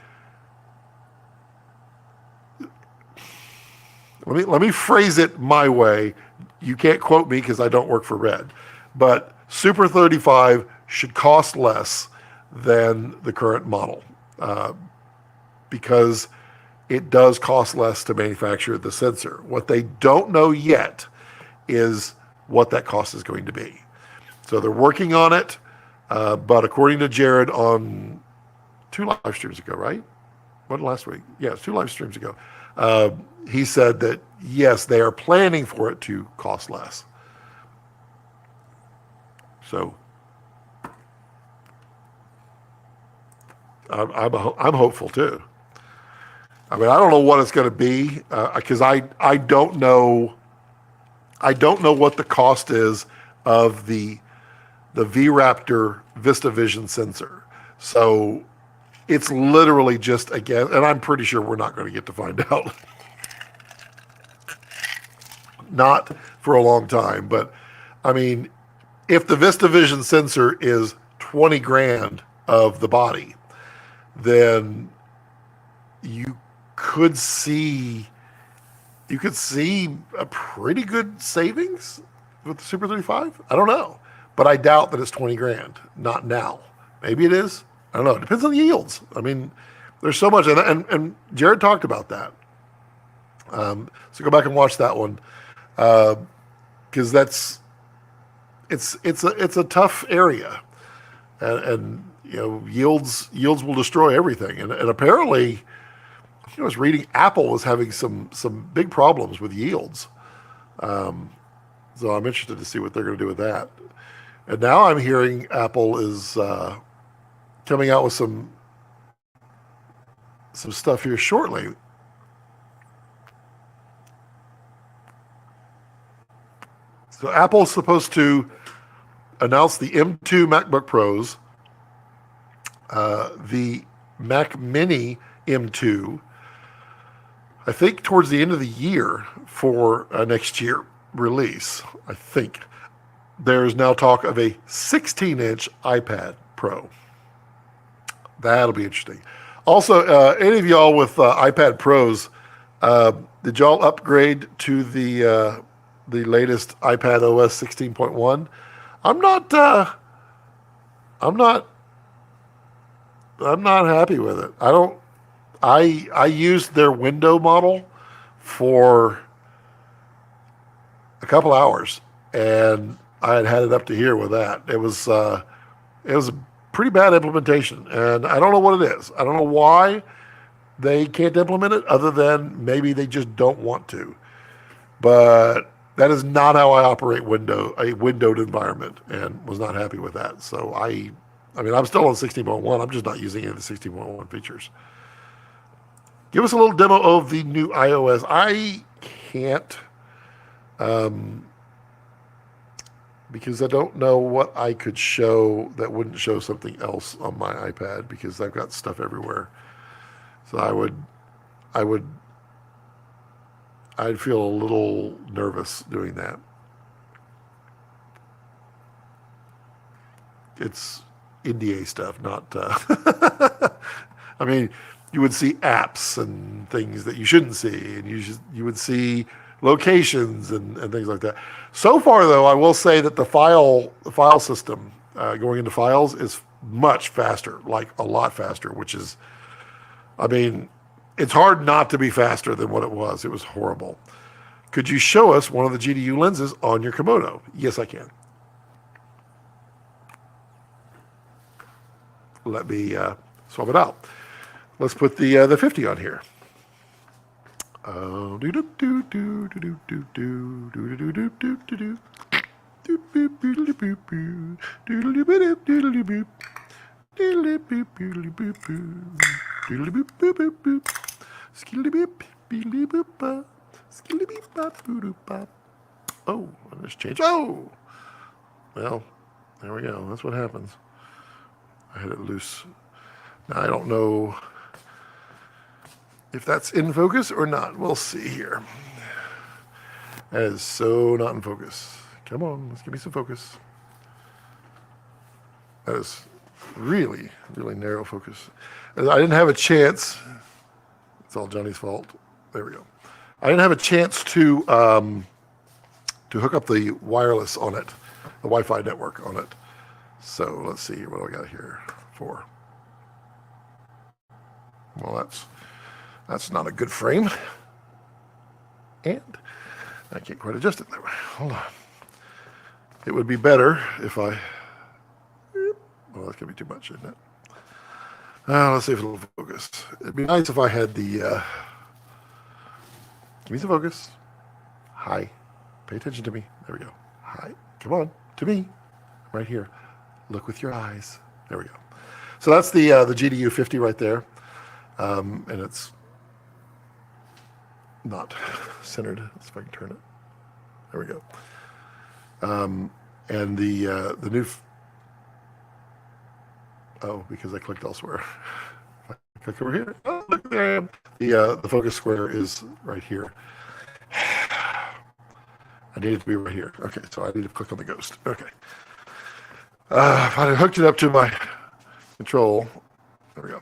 Let me phrase it my way. You can't quote me because I don't work for Red, but Super 35 should cost less than the current model, because it does cost less to manufacture the sensor. What they don't know yet is what that cost is going to be. So they're working on it, but according to Jared on 2 live streams ago, right? What, last week? Yeah, it's 2 live streams ago. He said that, yes, they are planning for it to cost less. So I'm hopeful too. I mean, I don't know what it's going to be, because I don't know what the cost is of the V-Raptor VistaVision sensor. So it's literally just, again, and I'm pretty sure we're not going to get to find out. Not for a long time, but I mean, if the VistaVision sensor is 20 grand of the body, then you could see a pretty good savings with the Super 35. I don't know, but I doubt that it's 20 grand. Not now. Maybe it is. I don't know. It depends on the yields. I mean, there's so much, and Jared talked about that. So go back and watch that one, because it's a tough area, and you know, yields will destroy everything. And apparently, I was reading Apple was having some big problems with yields. So I'm interested to see what they're going to do with that. And now I'm hearing Apple is coming out with some stuff here shortly. So Apple's supposed to announce the M2 MacBook Pros, the Mac Mini M2, I think towards the end of the year for next year release. I think there's now talk of a 16-inch iPad Pro. That'll be interesting. Also, any of y'all with iPad Pros, did y'all upgrade to the latest iPad OS 16.1? I'm not happy with it. I used their window model for a couple hours, and I had it up to here with that. It was a pretty bad implementation, and I don't know what it is. I don't know why they can't implement it, other than maybe they just don't want to. But that is not how I operate a windowed environment, and was not happy with that. So I mean, I'm still on 16.1. I'm just not using any of the 16.1 features. Give us a little demo of the new iOS. I can't, because I don't know what I could show that wouldn't show something else on my iPad, because I've got stuff everywhere. So I would I'd feel a little nervous doing that. It's NDA stuff, not. I mean, you would see apps and things that you shouldn't see, and you would see locations and things like that. So far, though, I will say that the file system going into files is much faster, like a lot faster. Which is, I mean, it's hard not to be faster than what it was. It was horrible. Could you show us one of the GDU lenses on your Komodo? Yes, I can. Let me swap it out. Let's put the 50 on here. Oh, let's change. Oh, well, there we go. That's what happens. I had it loose. Now, I don't know if that's in focus or not. We'll see here. That is so not in focus. Come on, let's give me some focus. That is really, really narrow focus. I didn't have a chance. It's all Johnny's fault. There we go. I didn't have a chance to hook up the wireless on it, the Wi-Fi network on it. So let's see, what do I got here for? Well, that's not a good frame. And I can't quite adjust it that way. Hold on. It would be better if I, well, that's gonna be too much, isn't it? Let's see if it'll focus. It'd be nice if I had the, give me some focus. Hi, pay attention to me. There we go. Hi, come on, to me, right here. Look with your eyes. There we go. So that's the GDU 50 right there, and it's not centered. Let's see if I can turn it. There we go. And the new. Oh, because I clicked elsewhere. If I click over here. Oh, look there I am. The focus square is right here. I need it to be right here. Okay, so I need to click on the ghost. Okay. If I had hooked it up to my control, there we go,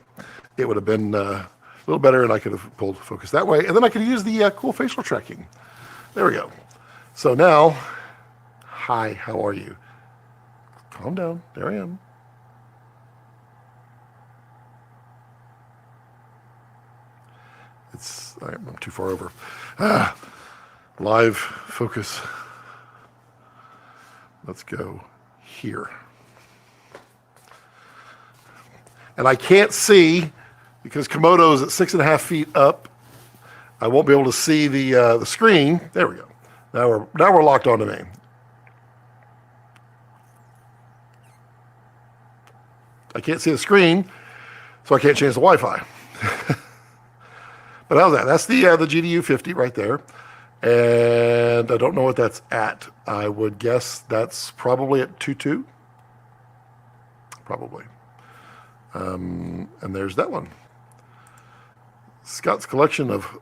it would have been a little better, and I could have pulled focus that way, and then I could use the cool facial tracking. There we go. So now, hi, how are you? Calm down. There I am. I'm too far over. Live focus. Let's go here. And I can't see because Komodo is at 6.5 feet up. I won't be able to see the screen. There we go. Now we're locked onto me. I can't see the screen, so I can't change the Wi-Fi. But how's that? That's the GDU 50 right there. And I don't know what that's at. I would guess that's probably at 2.2. Probably. And there's that one. Scott's collection of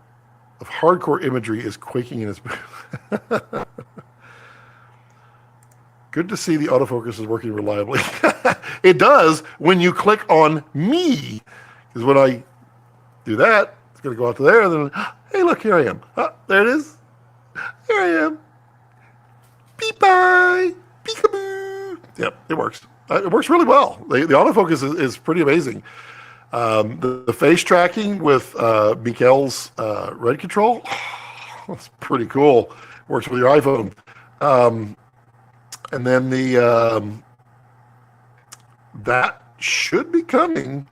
hardcore imagery is quaking in his booth. Good to see the autofocus is working reliably. It does when you click on me. Because when I do that, it's going to go out to there. And then, hey, look, here I am. There it is. Here I am. Beep-bye. Peekaboo. Yep, it works. It works really well. The autofocus is pretty amazing. The face tracking with Mikael's red control, that's pretty cool. Works with your iPhone. And then that should be coming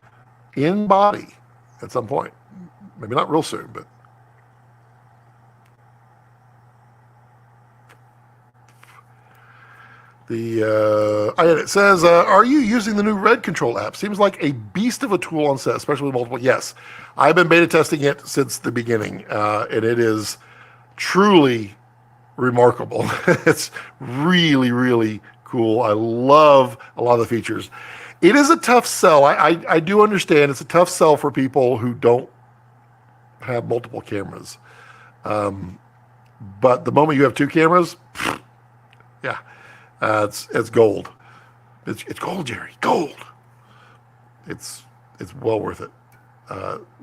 in body at some point. Maybe not real soon, but. It says, are you using the new Red Control app? Seems like a beast of a tool on set, especially with multiple. Yes, I've been beta testing it since the beginning, and it is truly remarkable. It's really, really cool. I love a lot of the features. It is a tough sell. I do understand it's a tough sell for people who don't have multiple cameras. But the moment you have two cameras, yeah, it's gold. It's gold, Jerry. Gold. It's well worth it.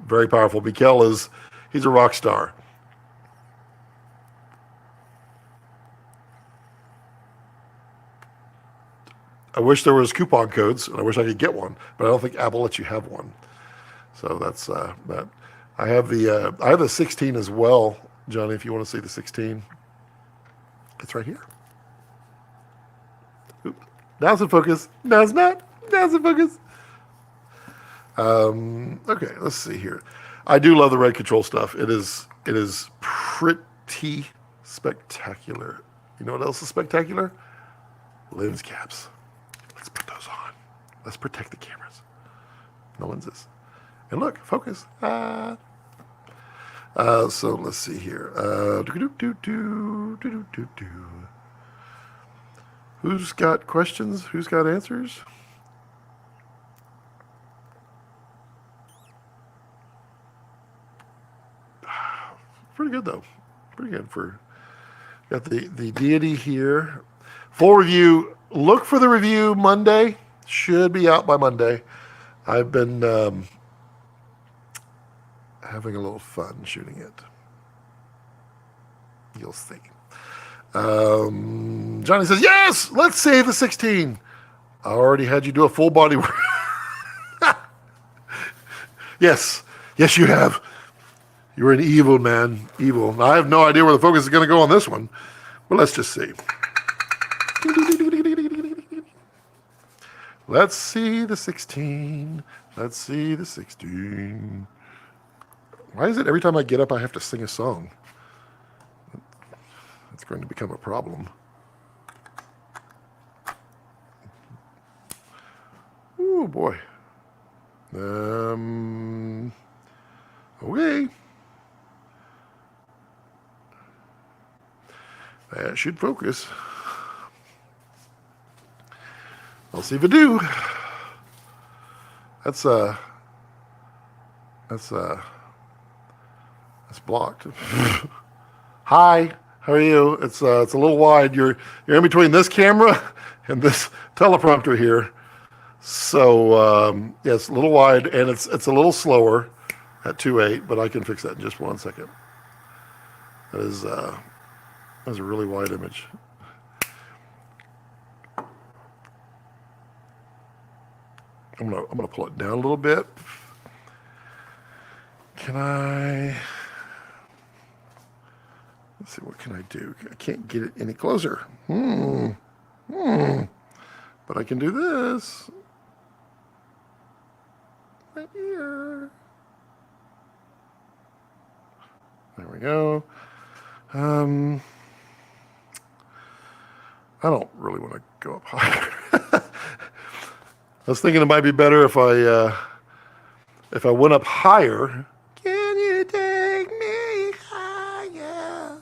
Very powerful. He's a rock star. I wish there was coupon codes, and I wish I could get one, but I don't think Apple lets you have one. So that's that. I have the 16 as well, Johnny. If you want to see the 16, it's right here. Oop. Now it's in focus. No, it's not. Now it's in focus. Okay, let's see here. I do love the red control stuff. It is pretty spectacular. You know what else is spectacular? Lens caps. Let's put those on. Let's protect the cameras. No lenses. And look, focus. So let's see here. Who's got questions? Who's got answers? Pretty good though. Pretty good for got the deity here. Full review. Look for the review Monday. Should be out by Monday. I've been having a little fun shooting it. You'll see. Johnny says, yes, let's save the 16. I already had you do a full body work. Yes, you have. You're an evil man, evil. I have no idea where the focus is going to go on this one, but let's just see. Let's see the 16. Let's see the 16. Why is it every time I get up I have to sing a song? It's going to become a problem. Oh boy. Okay. That should focus. I'll see if it do. That's blocked. Hi, how are you? It's a little wide. You're in between this camera and this teleprompter here. So yeah, it's a little wide and it's a little slower at 2.8, but I can fix that in just 1 second. That's a really wide image. I'm gonna pull it down a little bit. Can I? Let's see, what can I do? I can't get it any closer. But I can do this. Right here. There we go. I don't really want to go up higher. I was thinking it might be better if I went up higher. Can you take me higher?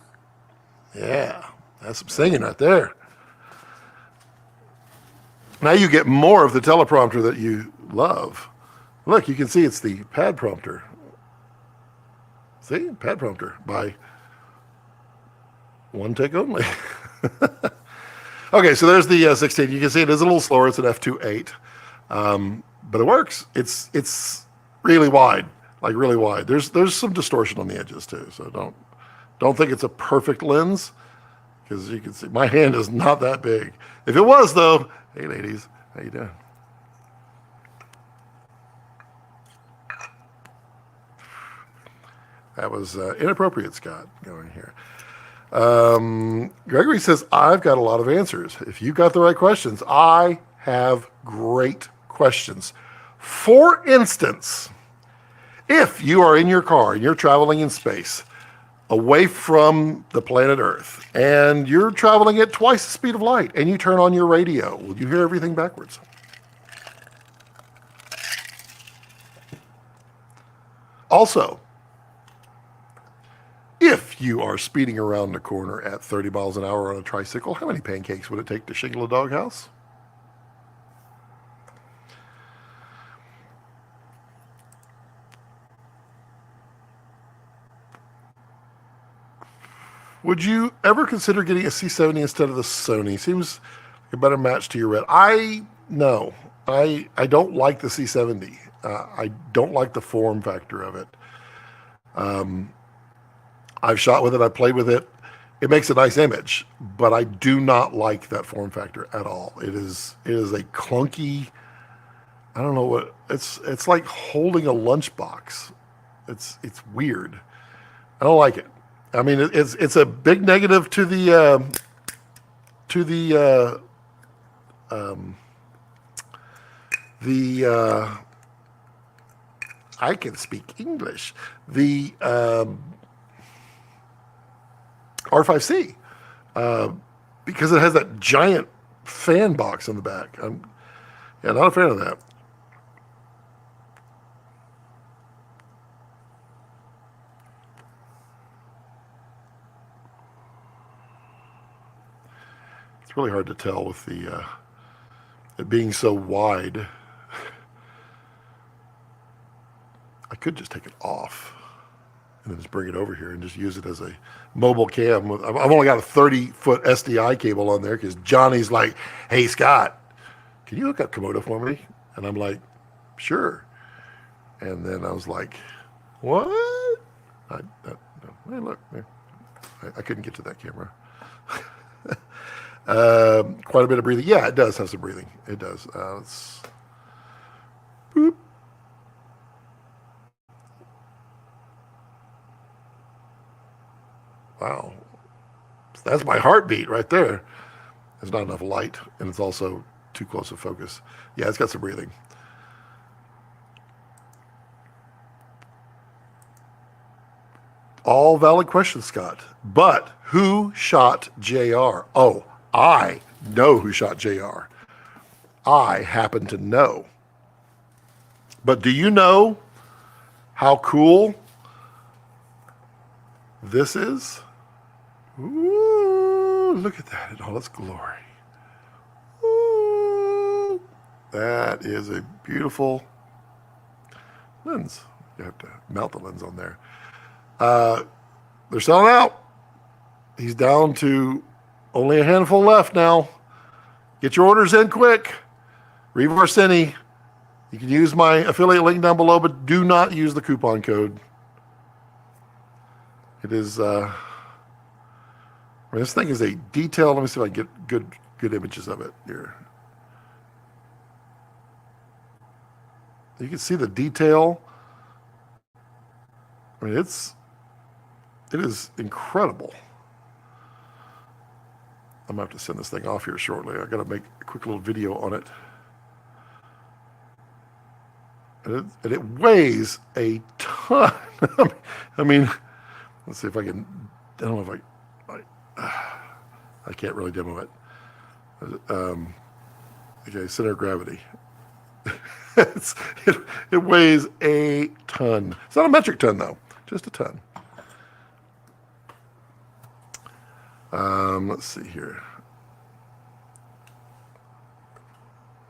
Yeah, that's some singing right there. Now you get more of the teleprompter that you love. Look, you can see it's the pad prompter. See, pad prompter by one take only. Okay, so there's the 16. You can see it is a little slower. It's an f2.8. But it works. It's really wide, like really wide. There's some distortion on the edges too, so don't think it's a perfect lens, because you can see my hand is not that big. If it was though, hey ladies, how you doing? That was inappropriate, Scott, going here. Gregory says, I've got a lot of answers. If you've got the right questions, I have great questions. For instance, if you are in your car and you're traveling in space away from the planet Earth and you're traveling at twice the speed of light and you turn on your radio, will you hear everything backwards? Also, if you are speeding around the corner at 30 miles an hour on a tricycle, how many pancakes would it take to shingle a doghouse? Would you ever consider getting a C70 instead of the Sony? Seems like a better match to your red. No, I don't like the C70. I don't like the form factor of it. I've shot with it. I played with it. It makes a nice image, but I do not like that form factor at all. It is a clunky. I don't know what it's like holding a lunchbox. It's weird. I don't like it. I mean, it's a big negative to the I can speak English. The R5C, because it has that giant fan box on the back. Yeah, not a fan of that. It's really hard to tell with the it being so wide. I could just take it off and then just bring it over here and just use it as a mobile cam. I've only got a 30-foot SDI cable on there because Johnny's like, hey, Scott, can you hook up Komodo for me? And I'm like, sure. And then I was like, what? No. Hey, look, there. I couldn't get to that camera. Quite a bit of breathing. Yeah, it does have some breathing. It does. Let's boop. Wow. That's my heartbeat right there. There's not enough light, and it's also too close to focus. Yeah, it's got some breathing. All valid questions, Scott. But who shot JR? Oh, I know who shot JR. I happen to know. But do you know how cool this is? Ooh, look at that in all its glory. Ooh, that is a beautiful lens. You have to mount the lens on there. They're selling out. He's down to only a handful left now. Get your orders in quick. Reeve Arseni. You can use my affiliate link down below, but do not use the coupon code. It is, this thing is a detail. Let me see if I can get good images of it here. You can see the detail. I mean, it is incredible. I'm gonna have to send this thing off here shortly. I gotta make a quick little video on it. And it weighs a ton. I mean, let's see if I can, I don't know if I can't really demo it. Okay, center of gravity. It weighs a ton. It's not a metric ton though, just a ton. Let's see here.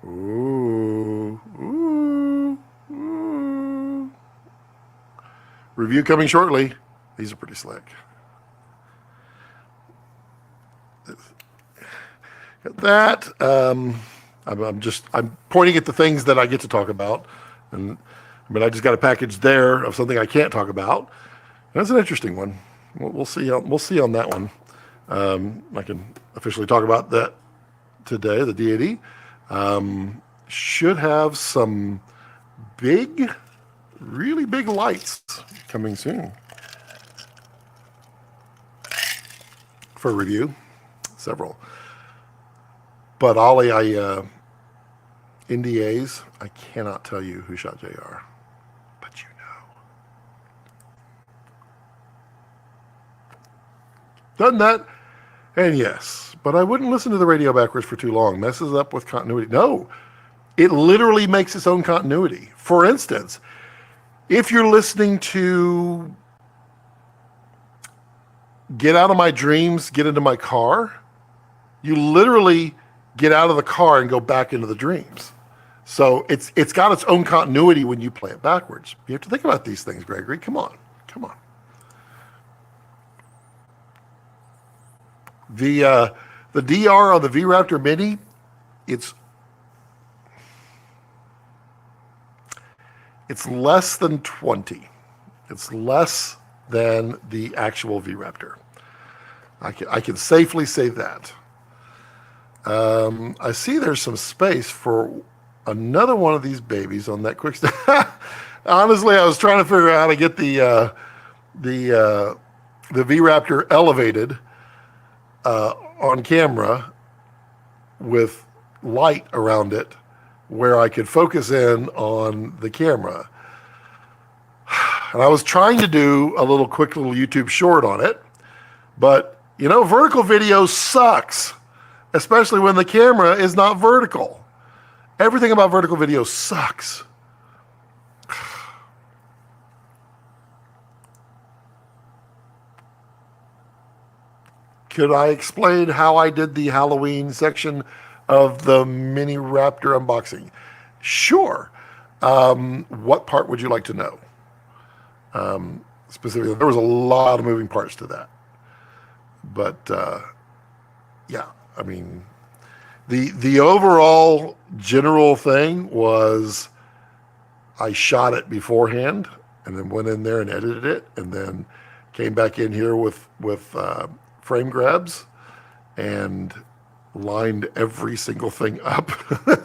Ooh. Review coming shortly. These are pretty slick. Got that. I'm pointing at the things that I get to talk about, and I just got a package there of something I can't talk about. That's an interesting one. We'll see. We'll see on that one. I can officially talk about that today. The DAD should have some really big lights coming soon for review. Several. But Ollie, NDAs, I cannot tell you who shot JR, but you know. Done that. And yes, but I wouldn't listen to the radio backwards for too long. Messes up with continuity. No, it literally makes its own continuity. For instance, if you're listening to Get Out of My Dreams, Get Into My Car, you literally get out of the car and go back into the dreams. So it's got its own continuity when you play it backwards. You have to think about these things, Gregory. Come on. The DR on the V-Raptor Mini, it's less than 20. It's less than the actual V-Raptor. I can safely say that. I see there's some space for another one of these babies on that quick stop. Honestly, I was trying to figure out how to get the V-Raptor elevated on camera with light around it where I could focus in on the camera. And I was trying to do a quick little YouTube short on it, but you know, vertical video sucks, especially when the camera is not vertical. Everything about vertical video sucks. Could I explain how I did the Halloween section of the Mini Raptor unboxing? Sure. What part would you like to know? Specifically, there was a lot of moving parts to that. But yeah, I mean, the overall general thing was I shot it beforehand and then went in there and edited it and then came back in here with frame grabs and lined every single thing up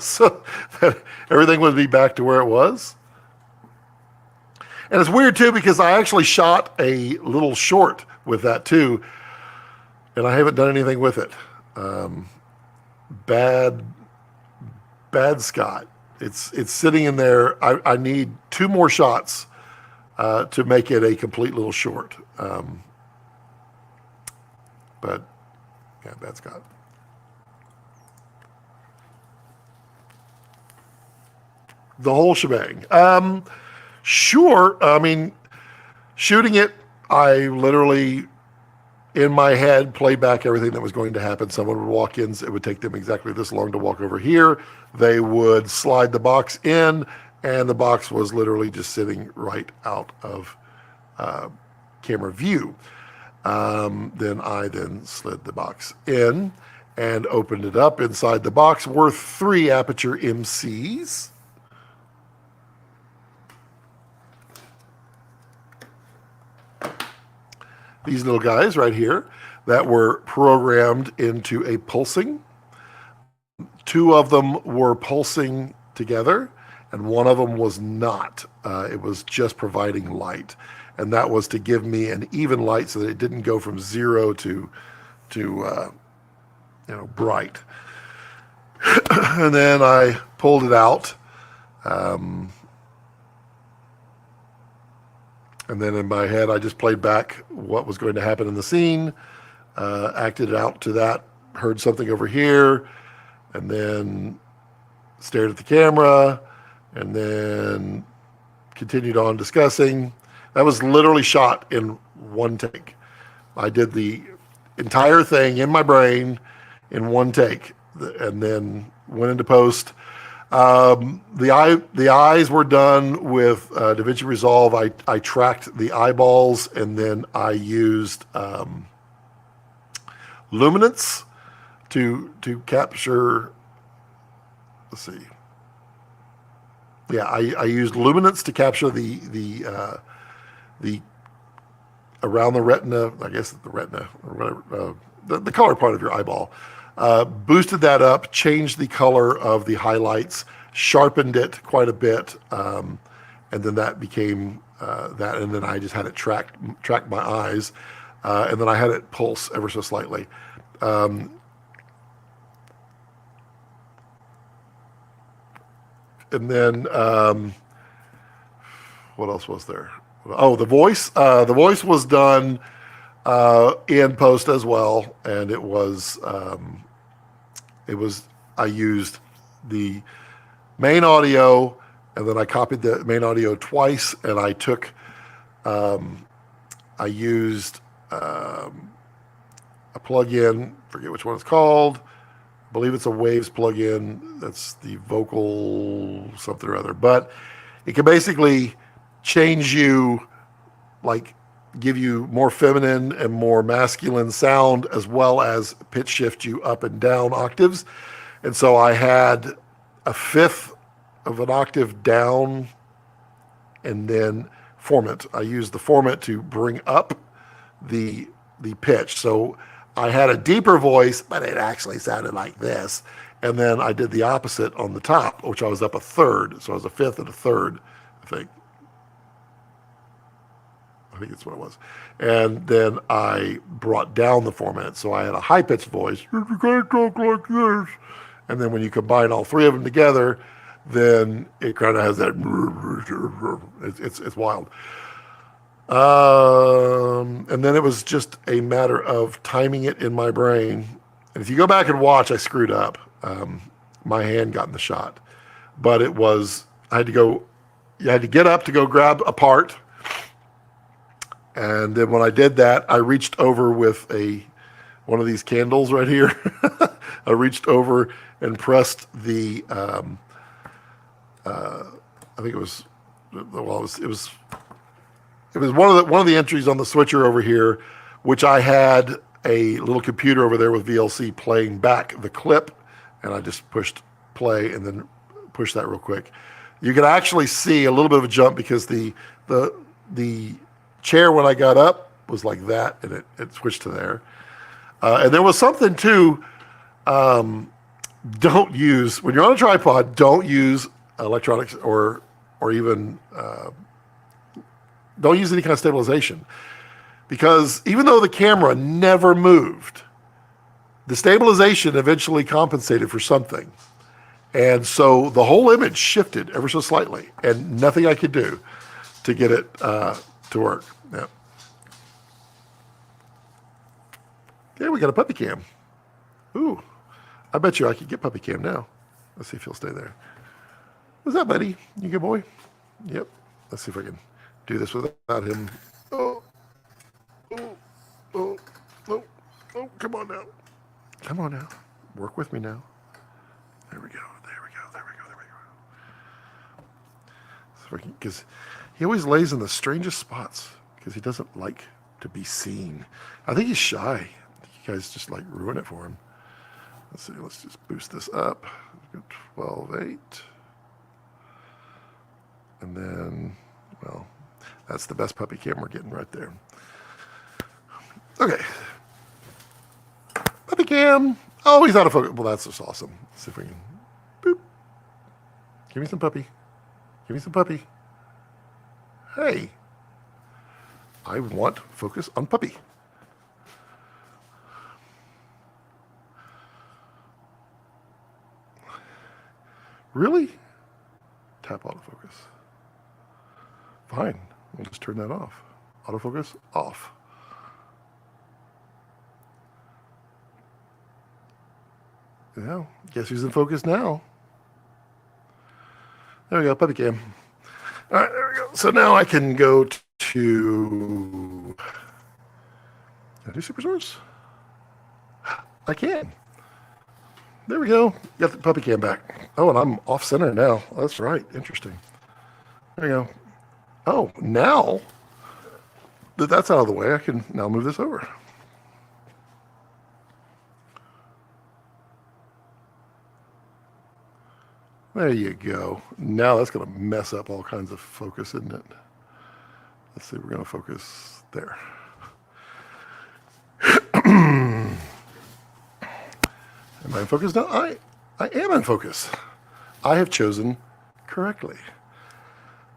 so that everything would be back to where it was. And it's weird too because I actually shot a little short with that too, and I haven't done anything with it. Bad Scott. It's sitting in there. I need 2 more shots to make it a complete little short. But yeah, bad Scott. The whole shebang. Sure. I mean, shooting it, I literally, in my head, played back everything that was going to happen. Someone would walk in. It would take them exactly this long to walk over here. They would slide the box in, and the box was literally just sitting right out of camera view. Then I slid the box in and opened it up. Inside the box were 3 Aperture MCs. These little guys right here that were programmed into a pulsing. 2 of them were pulsing together, and 1 of them was not. It was just providing light, and that was to give me an even light so that it didn't go from 0 to bright. And then I pulled it out. And then in my head, I just played back what was going to happen in the scene, acted it out to that, heard something over here, and then stared at the camera, and then continued on discussing. That was literally shot in 1 take. I did the entire thing in my brain in 1 take, and then went into post. The eyes were done with DaVinci Resolve. I tracked the eyeballs, and then I used luminance to capture. Let's see. Yeah, I used luminance to capture the around the retina. I guess the retina or whatever, the color part of your eyeball. Boosted that up, changed the color of the highlights, sharpened it quite a bit, and then that became that. And then I just had it track my eyes, and then I had it pulse ever so slightly. And then what else was there? Oh, the voice. The voice was done in post as well, and it was I used the main audio, and then I copied the main audio twice, and I took I used a plug-in, forget which one it's called. I believe it's a Waves plugin. That's the vocal something or other, but it can basically change you like give you more feminine and more masculine sound, as well as pitch shift you up and down octaves. And so I had a fifth of an octave down, and then formant. I used the formant to bring up the pitch. So I had a deeper voice, but it actually sounded like this. And then I did the opposite on the top, which I was up a third. So I was a fifth and a third, I think. I think that's what it was. And then I brought down the formant. So I had a high-pitched voice. You can't talk like this. And then when you combine all three of them together, then it kind of has that, it's wild. And then it was just a matter of timing it in my brain. And if you go back and watch, I screwed up. My hand got in the shot. But it was, I had to go, you had to get up to go grab a part. And then when I did that, I reached over with one of these candles right here. I reached over and pressed the, I think it was, well, it was one of the entries on the switcher over here, which I had a little computer over there with VLC playing back the clip, and I just pushed play and then pushed that real quick. You can actually see a little bit of a jump because the chair when I got up was like that, and it switched to there. And there was something too. Don't use, when you're on a tripod, don't use electronics or even don't use any kind of stabilization, because even though the camera never moved, the stabilization eventually compensated for something. And so the whole image shifted ever so slightly, and nothing I could do to get it to work. Yeah. Okay, we got a puppy cam. Ooh, I bet you I could get puppy cam now. Let's see if he'll stay there. What's up, buddy? You good boy? Yep. Let's see if I can do this without him. Oh, come on now. Come on now. Work with me now. There we go. Because he always lays in the strangest spots because he doesn't like to be seen. I think he's shy. I think you guys just like ruin it for him. Let's see. Let's just boost this up. 12.8. And then, well, that's the best puppy cam we're getting right there. Okay. Puppy cam. Oh, he's out of focus. Well, that's just awesome. Let's see if we can. Boop. Give me some puppy. Give me some puppy. Hey. I want focus on puppy. Really? Tap autofocus. Fine. We'll just turn that off. Autofocus off. Yeah, guess who's in focus now? There we go, puppy cam. All right, there we go. So now I can go to... Can I do super source? I can. There we go. Got the puppy cam back. Oh, and I'm off center now. That's right. Interesting. There you go. Oh, now that that's out of the way, I can now move this over. There you go. Now that's going to mess up all kinds of focus, isn't it? Let's see. We're going to focus there. Am I in focus now? I am in focus. I have chosen correctly.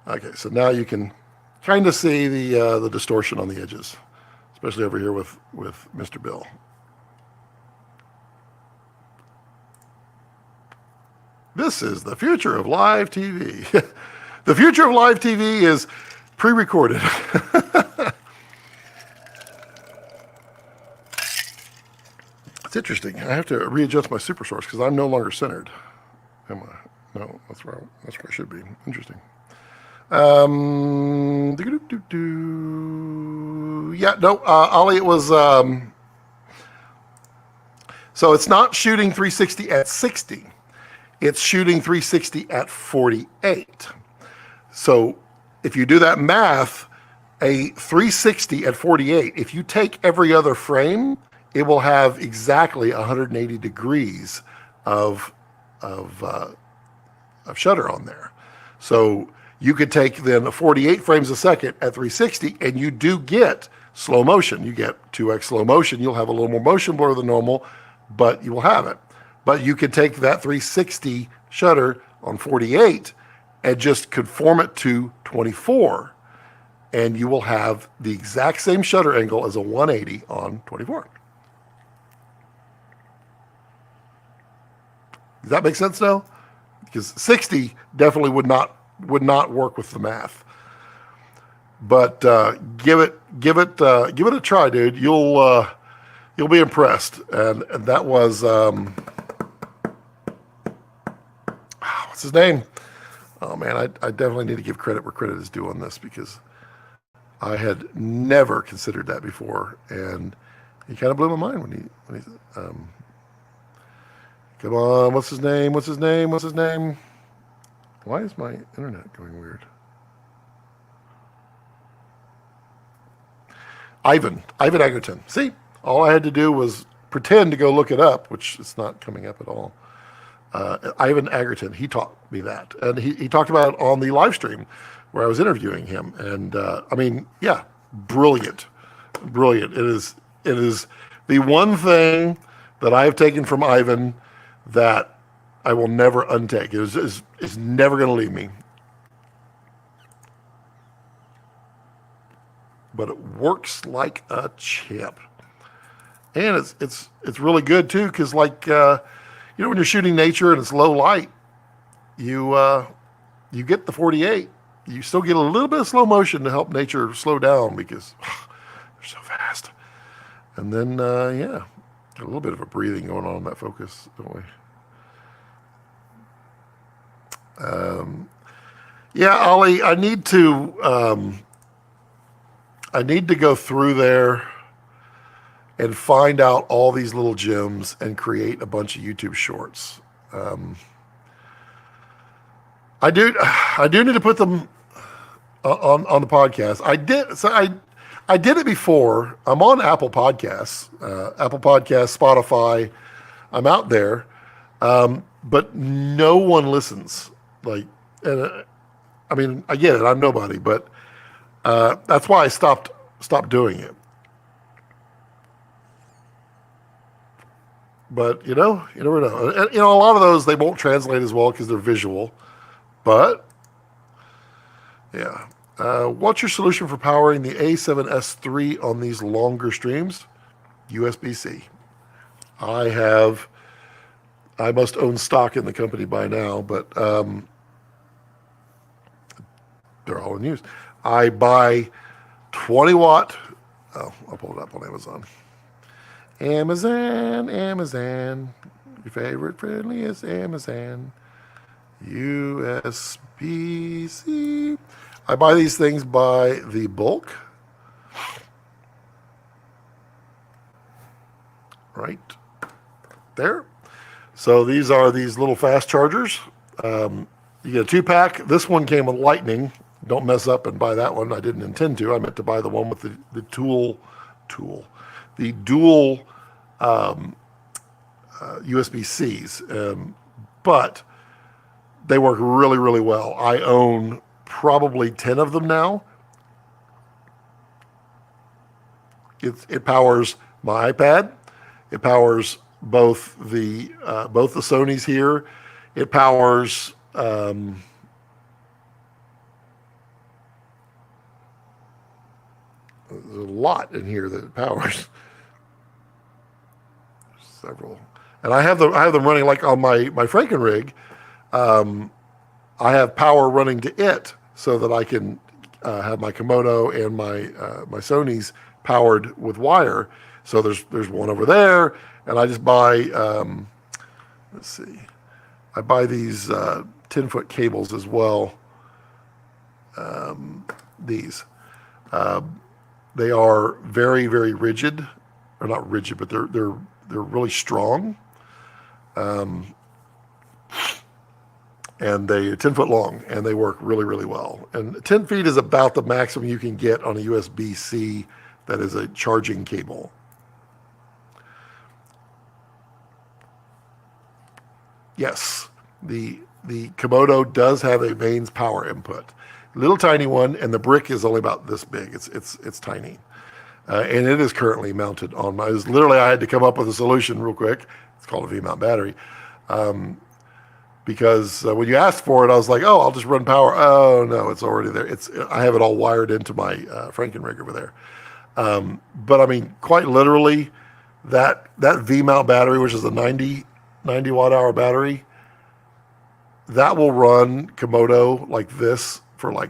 Okay, so now you can kind of see the distortion on the edges, especially over here with Mr. Bill. This is the future of live TV. The future of live TV is pre-recorded. It's interesting. I have to readjust my super source because I'm no longer centered. Am I? No, that's where I should be. Interesting. Yeah, no, Ollie, it was, so it's not shooting 360 at 60. It's shooting 360 at 48. So if you do that math A 360 at 48, if you take every other frame, it will have exactly 180 degrees of shutter on there. So you could take then 48 frames a second at 360, and you do get slow motion. You get 2x slow motion. You'll have a little more motion blur than normal, but you will have it. But you can take that 360 shutter on 48 and just conform it to 24, and you will have the exact same shutter angle as a 180 on 24. Does that make sense now? Because 60 definitely would not work with the math. But give it a try, dude. You'll be impressed. And that was what's his name? Oh man, I definitely need to give credit where credit is due on this, because I had never considered that before, and he kind of blew my mind when he come on, what's his name? Why is my internet going weird? Ivan Egerton. See, all I had to do was pretend to go look it up, which is not coming up at all. Ivan Egerton, he taught me that. And he talked about it on the live stream where I was interviewing him. And I mean, yeah, brilliant. It is the one thing that I have taken from Ivan that I will never untake. It's never going to leave me. But it works like a champ. And it's really good too, because like when you're shooting nature and it's low light, you get the 48. You still get a little bit of slow motion to help nature slow down, because they're so fast. And then a little bit of a breathing going on in that focus, don't we? Ollie, I need to go through there and find out all these little gems and create a bunch of YouTube shorts. I do need to put them on the podcast. I did it before. I'm on Apple Podcasts, Spotify. I'm out there, but no one listens. I get it. I'm nobody, but that's why I stopped doing it. But you never know. And, a lot of those, they won't translate as well because they're visual. But yeah, what's your solution for powering the A7S III on these longer streams? USB-C. I must own stock in the company by now, but they're all in use. I buy 20 watt. Oh, I'll pull it up on Amazon. Amazon, your favorite friendliest Amazon. USB-C. I buy these things by the bulk. Right there. So these are these little fast chargers. You get a 2-pack. This one came with lightning. Don't mess up and buy that one. I didn't intend to. I meant to buy the one with the dual USB-Cs. But they work really, really well. I own probably 10 of them now. It powers my iPad. It powers both the Sonys here. It powers there's a lot in here that it powers. Several, and I have them running like on my Frankenrig. I have power running to it so that I can have my Komodo and my Sonys powered with wire. So there's one over there, and I just buy let's see, I buy these 10-foot cables as well. These they are very, very rigid, or not rigid, but they're really strong. and they're 10 foot long, and they work really, really well. And 10 feet is about the maximum you can get on a USB-C that is a charging cable. Yes, the Komodo does have a mains power input, little tiny one, and the brick is only about this big. It's tiny, and it is currently mounted on my. Literally, I had to come up with a solution real quick. It's called a V-mount battery, because when you asked for it, I was like, oh, I'll just run power. Oh no, it's already there. I have it all wired into my Frankenrig over there. But I mean, quite literally, that V-mount battery, which is a 90 watt-hour battery, that will run Komodo like this for like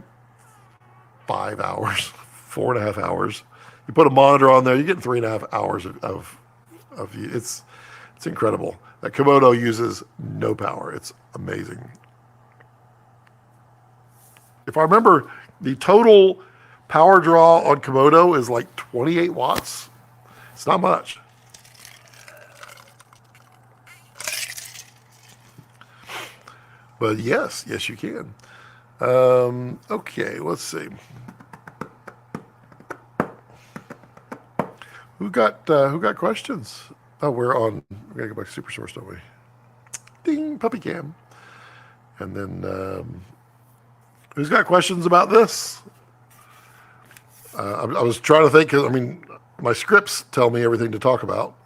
5 hours, 4.5 hours. You put a monitor on there, you're getting 3.5 hours of it's incredible. That Komodo uses no power. It's amazing. If I remember, the total power draw on Komodo is like 28 watts. It's not much. But yes, you can. Okay, let's see. Who got questions? Oh, we're gonna go back to SuperSource, don't we? Ding, puppy cam. And then who's got questions about this? I was trying to think, because I mean, my scripts tell me everything to talk about,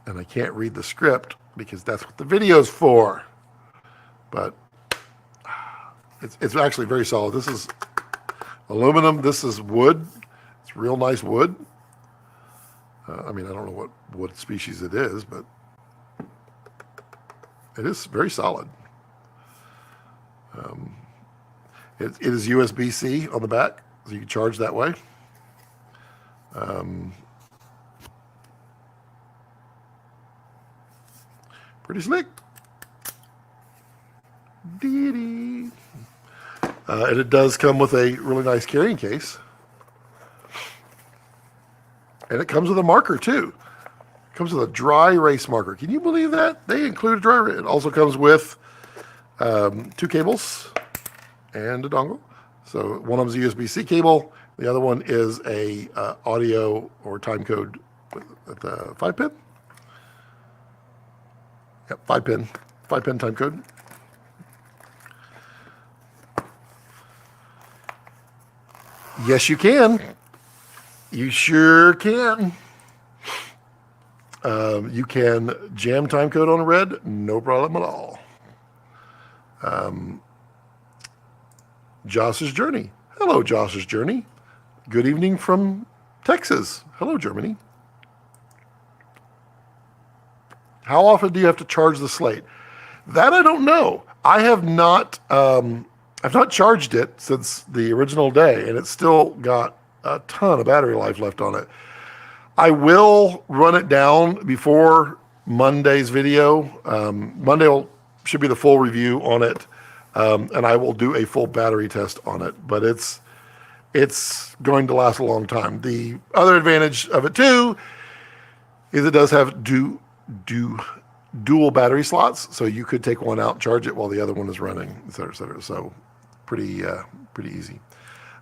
and I can't read the script because that's what the video's for. But it's actually very solid. This is aluminum. This is wood. It's real nice wood. I mean, I don't know what wood species it is, but it is very solid. It is USB-C on the back, so you can charge that way. Pretty slick. Dee-dee. And it does come with a really nice carrying case. And it comes with a marker, too. It comes with a dry erase marker. Can you believe that? They include a dry erase. It also comes with 2 cables and a dongle. So one of them is a USB-C cable. The other one is a audio or time code with a 5-pin. Yep, 5-pin time code. Yes, you can. You sure can. You can jam time code on red, no problem at all. Josh's Journey. Hello, Josh's Journey. Good evening from Texas. Hello, Germany. How often do you have to charge the slate? That I don't know. I have not. I've not charged it since the original day, and it's still got a ton of battery life left on it. I will run it down before Monday's video. Monday should be the full review on it, and I will do a full battery test on it. But it's going to last a long time. The other advantage of it too is it does have dual battery slots, so you could take one out, charge it while the other one is running, et cetera, et cetera. So pretty easy.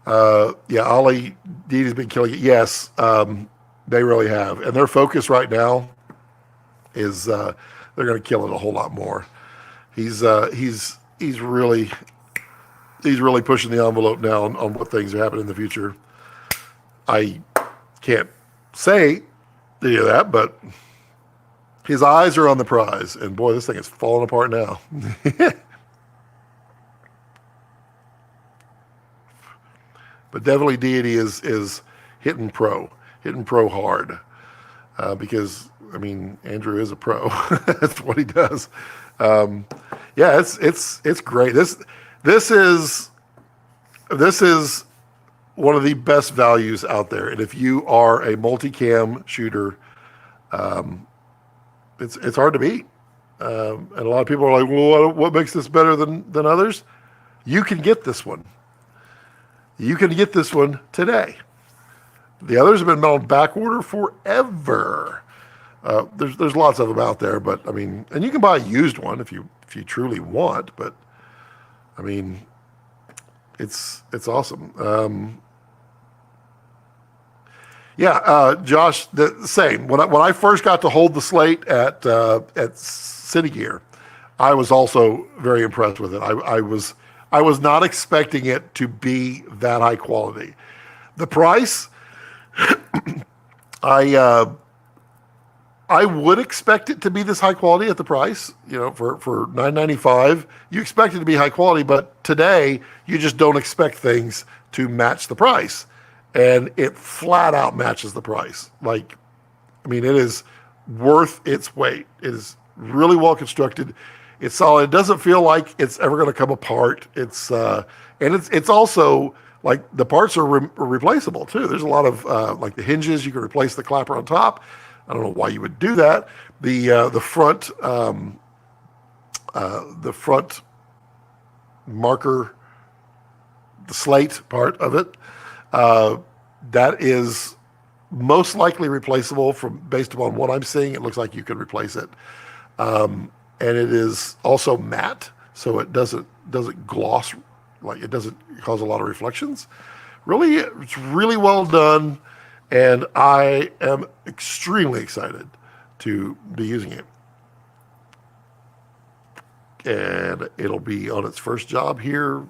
Yeah, Ollie Deedee's been killing it. Yes, they really have, and their focus right now is they're going to kill it a whole lot more. He's really pushing the envelope now on what things are happening in the future. I can't say any of that, but his eyes are on the prize, and boy, this thing is falling apart now. But definitely Deity is hitting pro hard, because I mean Andrew is a pro. That's what he does. Yeah, it's great. This is one of the best values out there, and if you are a multicam shooter, it's hard to beat. And a lot of people are like, well, what makes this better than others? You can get this one. You can get this one today. The others have been mounted back order forever. There's lots of them out there, but I mean, and you can buy a used one if you truly want. But I mean, it's awesome. Josh, the same. When I first got to hold the slate at City Gear, I was also very impressed with it. I was not expecting it to be that high quality. The price, I I would expect it to be this high quality at the price. You know, for $9.95, you expect it to be high quality, but today you just don't expect things to match the price, and it flat out matches the price. Like, I mean, it is worth its weight. It is really well constructed. It's solid. It doesn't feel like it's ever going to come apart. It's also like the parts are replaceable too. There's a lot of like the hinges. You can replace the clapper on top. I don't know why you would do that. The front marker, the slate part of it, that is most likely replaceable based upon what I'm seeing. It looks like you can replace it. And it is also matte, so it doesn't gloss, like it doesn't cause a lot of reflections. Really, it's really well done, and I am extremely excited to be using it. And it'll be on its first job here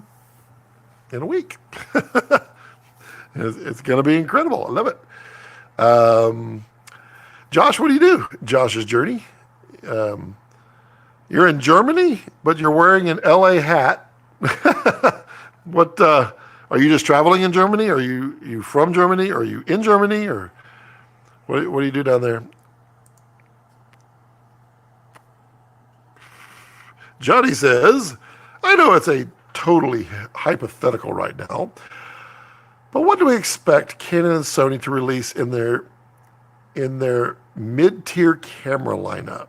in a week. It's going to be incredible. I love it. Josh, what do you do? Josh's journey. You're in Germany, but you're wearing an LA hat. What, are you just traveling in Germany? Are you from Germany? Are you in Germany? Or what do you do down there? Johnny says, I know it's a totally hypothetical right now, but what do we expect Canon and Sony to release in their mid-tier camera lineup?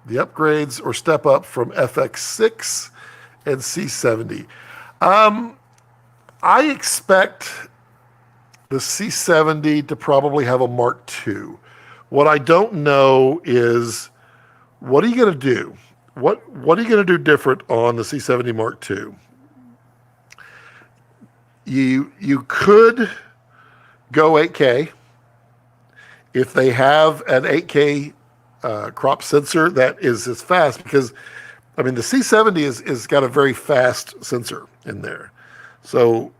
The upgrades or step up from FX6 and C70. I expect the C70 to probably have a Mark II. What I don't know is, what are you going to do? What are you going to do different on the C70 Mark II? You could go 8K if they have an 8K crop sensor that is as fast, because I mean the C70 is got a very fast sensor in there, so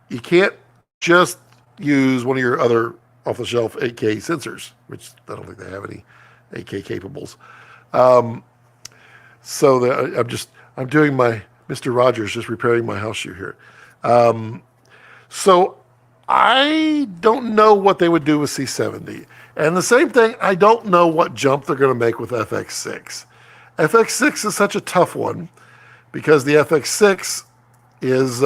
you can't just use one of your other off-the-shelf 8K sensors, which I don't think they have any 8K capables. I'm doing my Mr. Rogers, just repairing my house shoe here. So I don't know what they would do with C70. And the same thing, I don't know what jump they're going to make with FX6. FX6 is such a tough one because the FX6 is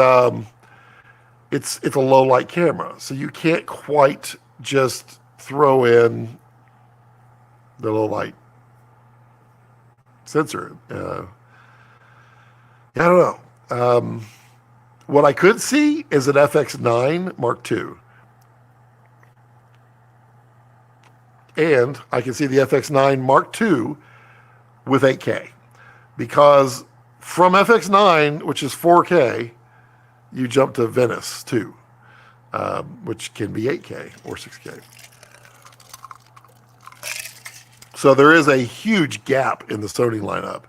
it's a low light camera, so you can't quite just throw in the low light sensor. I don't know. What I could see is an FX9 Mark II. And I can see the FX9 Mark II with 8K. Because from FX9, which is 4K, you jump to Venice 2, which can be 8K or 6K. So there is a huge gap in the Sony lineup.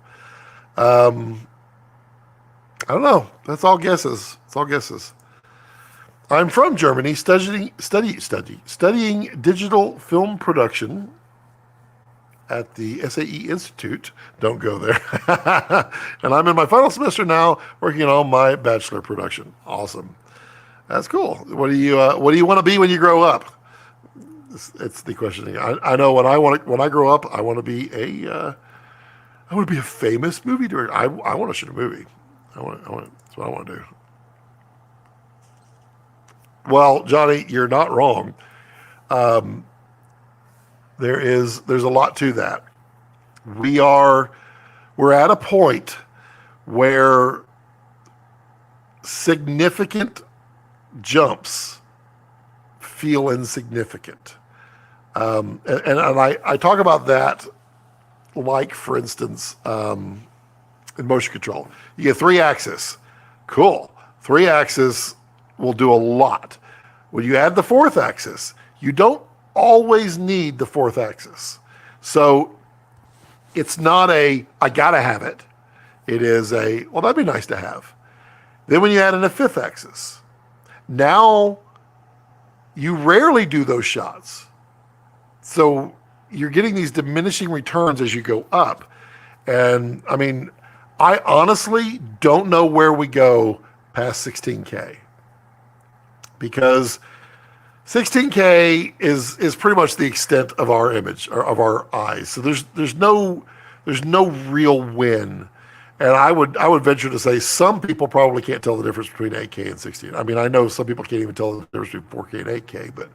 I don't know. That's all guesses. It's all guesses. I'm from Germany, studying digital film production at the SAE Institute. Don't go there. And I'm in my final semester now, working on my bachelor production. Awesome. That's cool. What do you want to be when you grow up? It's the question. I know when I grow up, I want to be a famous movie director. I want to shoot a movie. That's what I want to do. Well, Johnny, you're not wrong. There's a lot to that. We're at a point where significant jumps feel insignificant. And I talk about that, like, for instance, in motion control. You get 3-axis. Cool. 3-axis will do a lot. When you add the 4th axis, you don't always need the 4th axis. So it's not a, I gotta have it. It is a, well, that'd be nice to have. Then when you add in a 5th axis, now you rarely do those shots. So you're getting these diminishing returns as you go up. And I mean, I honestly don't know where we go past 16K, because 16K is pretty much the extent of our image, or of our eyes. So there's no real win. And I would venture to say some people probably can't tell the difference between 8K and 16. I mean, I know some people can't even tell the difference between 4K and 8K, but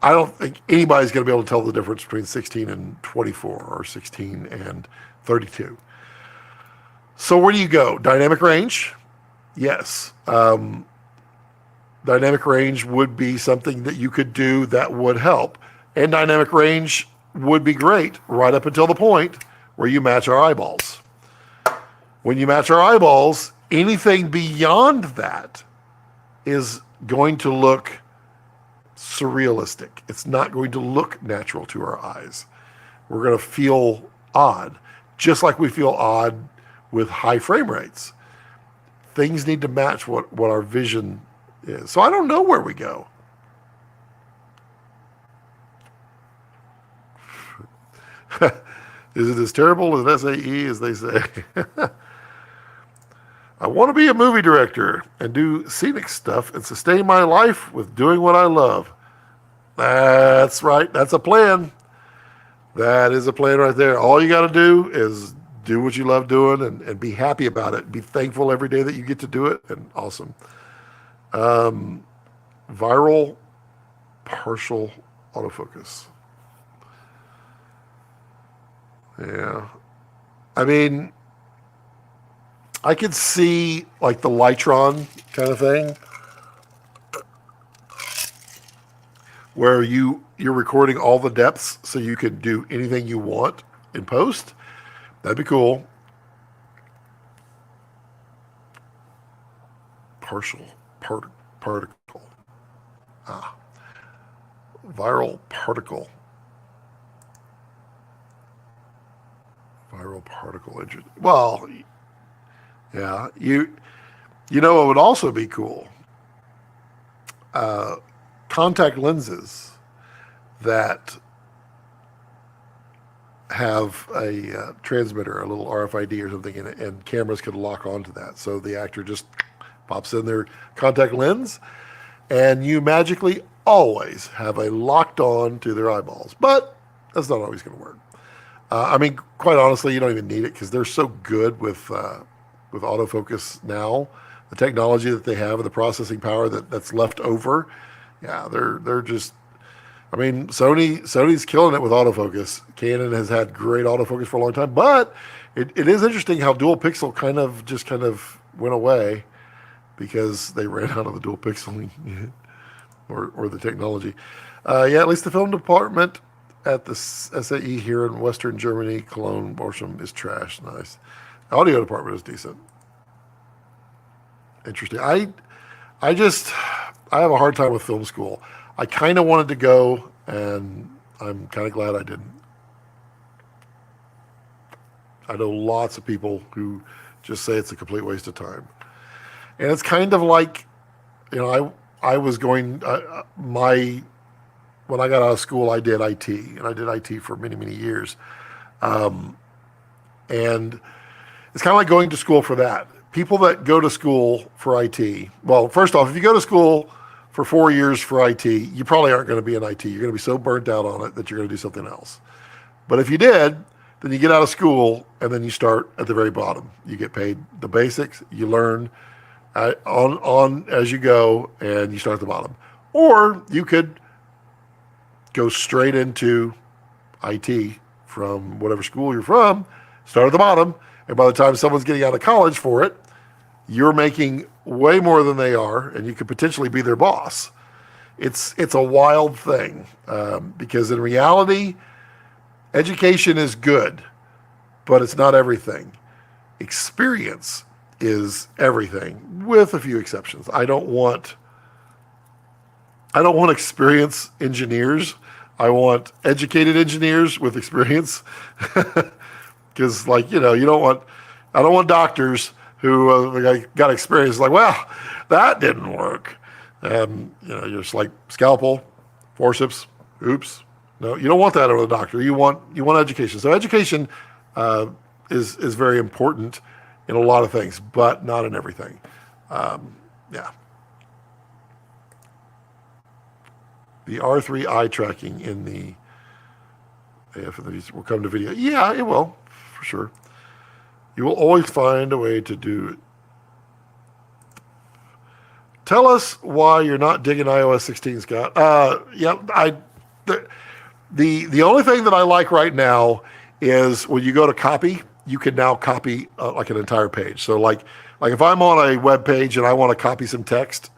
I don't think anybody's going to be able to tell the difference between 16 and 24 or 16 and 32. So where do you go? Dynamic range? Yes. Dynamic range would be something that you could do that would help. And dynamic range would be great right up until the point where you match our eyeballs. When you match our eyeballs, anything beyond that is going to look surrealistic. It's not going to look natural to our eyes. We're going to feel odd, just like we feel odd with high frame rates. Things need to match what our vision is. So I don't know where we go. Is it as terrible as SAE as they say? I want to be a movie director and do scenic stuff and sustain my life with doing what I love. That's right. That's a plan. That is a plan right there. All you got to do is do what you love doing and be happy about it. Be thankful every day that you get to do it. And awesome. Viral partial autofocus. Yeah. I mean, I could see like the Lytron kind of thing where you're recording all the depths so you could do anything you want in post. That'd be cool. Particle. Viral particle. Viral particle injury. Well, yeah, you know it would also be cool. Contact lenses that have a transmitter, a little RFID or something in it, and cameras could lock onto that. So the actor just pops in their contact lens, and you magically always have a locked on to their eyeballs. But that's not always going to work. I mean, quite honestly, you don't even need it because they're so good with autofocus now. The technology that they have and the processing power that's left over, yeah, they're just. I mean, Sony's killing it with autofocus. Canon has had great autofocus for a long time, but it is interesting how dual pixel kind of went away because they ran out of the dual pixeling or the technology. Yeah, at least the film department at the SAE here in Western Germany, Cologne, Bochum, is trash. Nice. Audio department is decent. Interesting. I have a hard time with film school. I kind of wanted to go, and I'm kind of glad I didn't. I know lots of people who just say it's a complete waste of time. And it's kind of like, I was going, when I got out of school, I did IT, and I did IT for many, many years. And it's kind of like going to school for that. People that go to school for IT, well, first off, if you go to school for 4 years for IT, you probably aren't going to be in IT. You're going to be so burnt out on it that you're going to do something else. But if you did, then you get out of school and then you start at the very bottom. You get paid the basics, you learn on as you go, and you start at the bottom. Or you could go straight into IT from whatever school you're from, start at the bottom, and by the time someone's getting out of college for it, you're making way more than they are, and you could potentially be their boss. It's a wild thing because in reality, education is good, but it's not everything. experience is everything, with a few exceptions. I don't want experienced engineers. I want educated engineers with experience. Because, like, you know, I don't want doctors who got experience. Like, well, that didn't work. And, you know, you're just like, scalpel, forceps, oops. No, you don't want that over the doctor. You want education. So education is very important in a lot of things, but not in everything. Yeah. The R3 eye tracking in the, if these will come to video. Yeah, it will, for sure. You will always find a way to do it. Tell us why you're not digging iOS 16, Scott. Yeah, the only thing that I like right now is when you go to copy, you can now copy like an entire page. So like if I'm on a web page and I want to copy some text,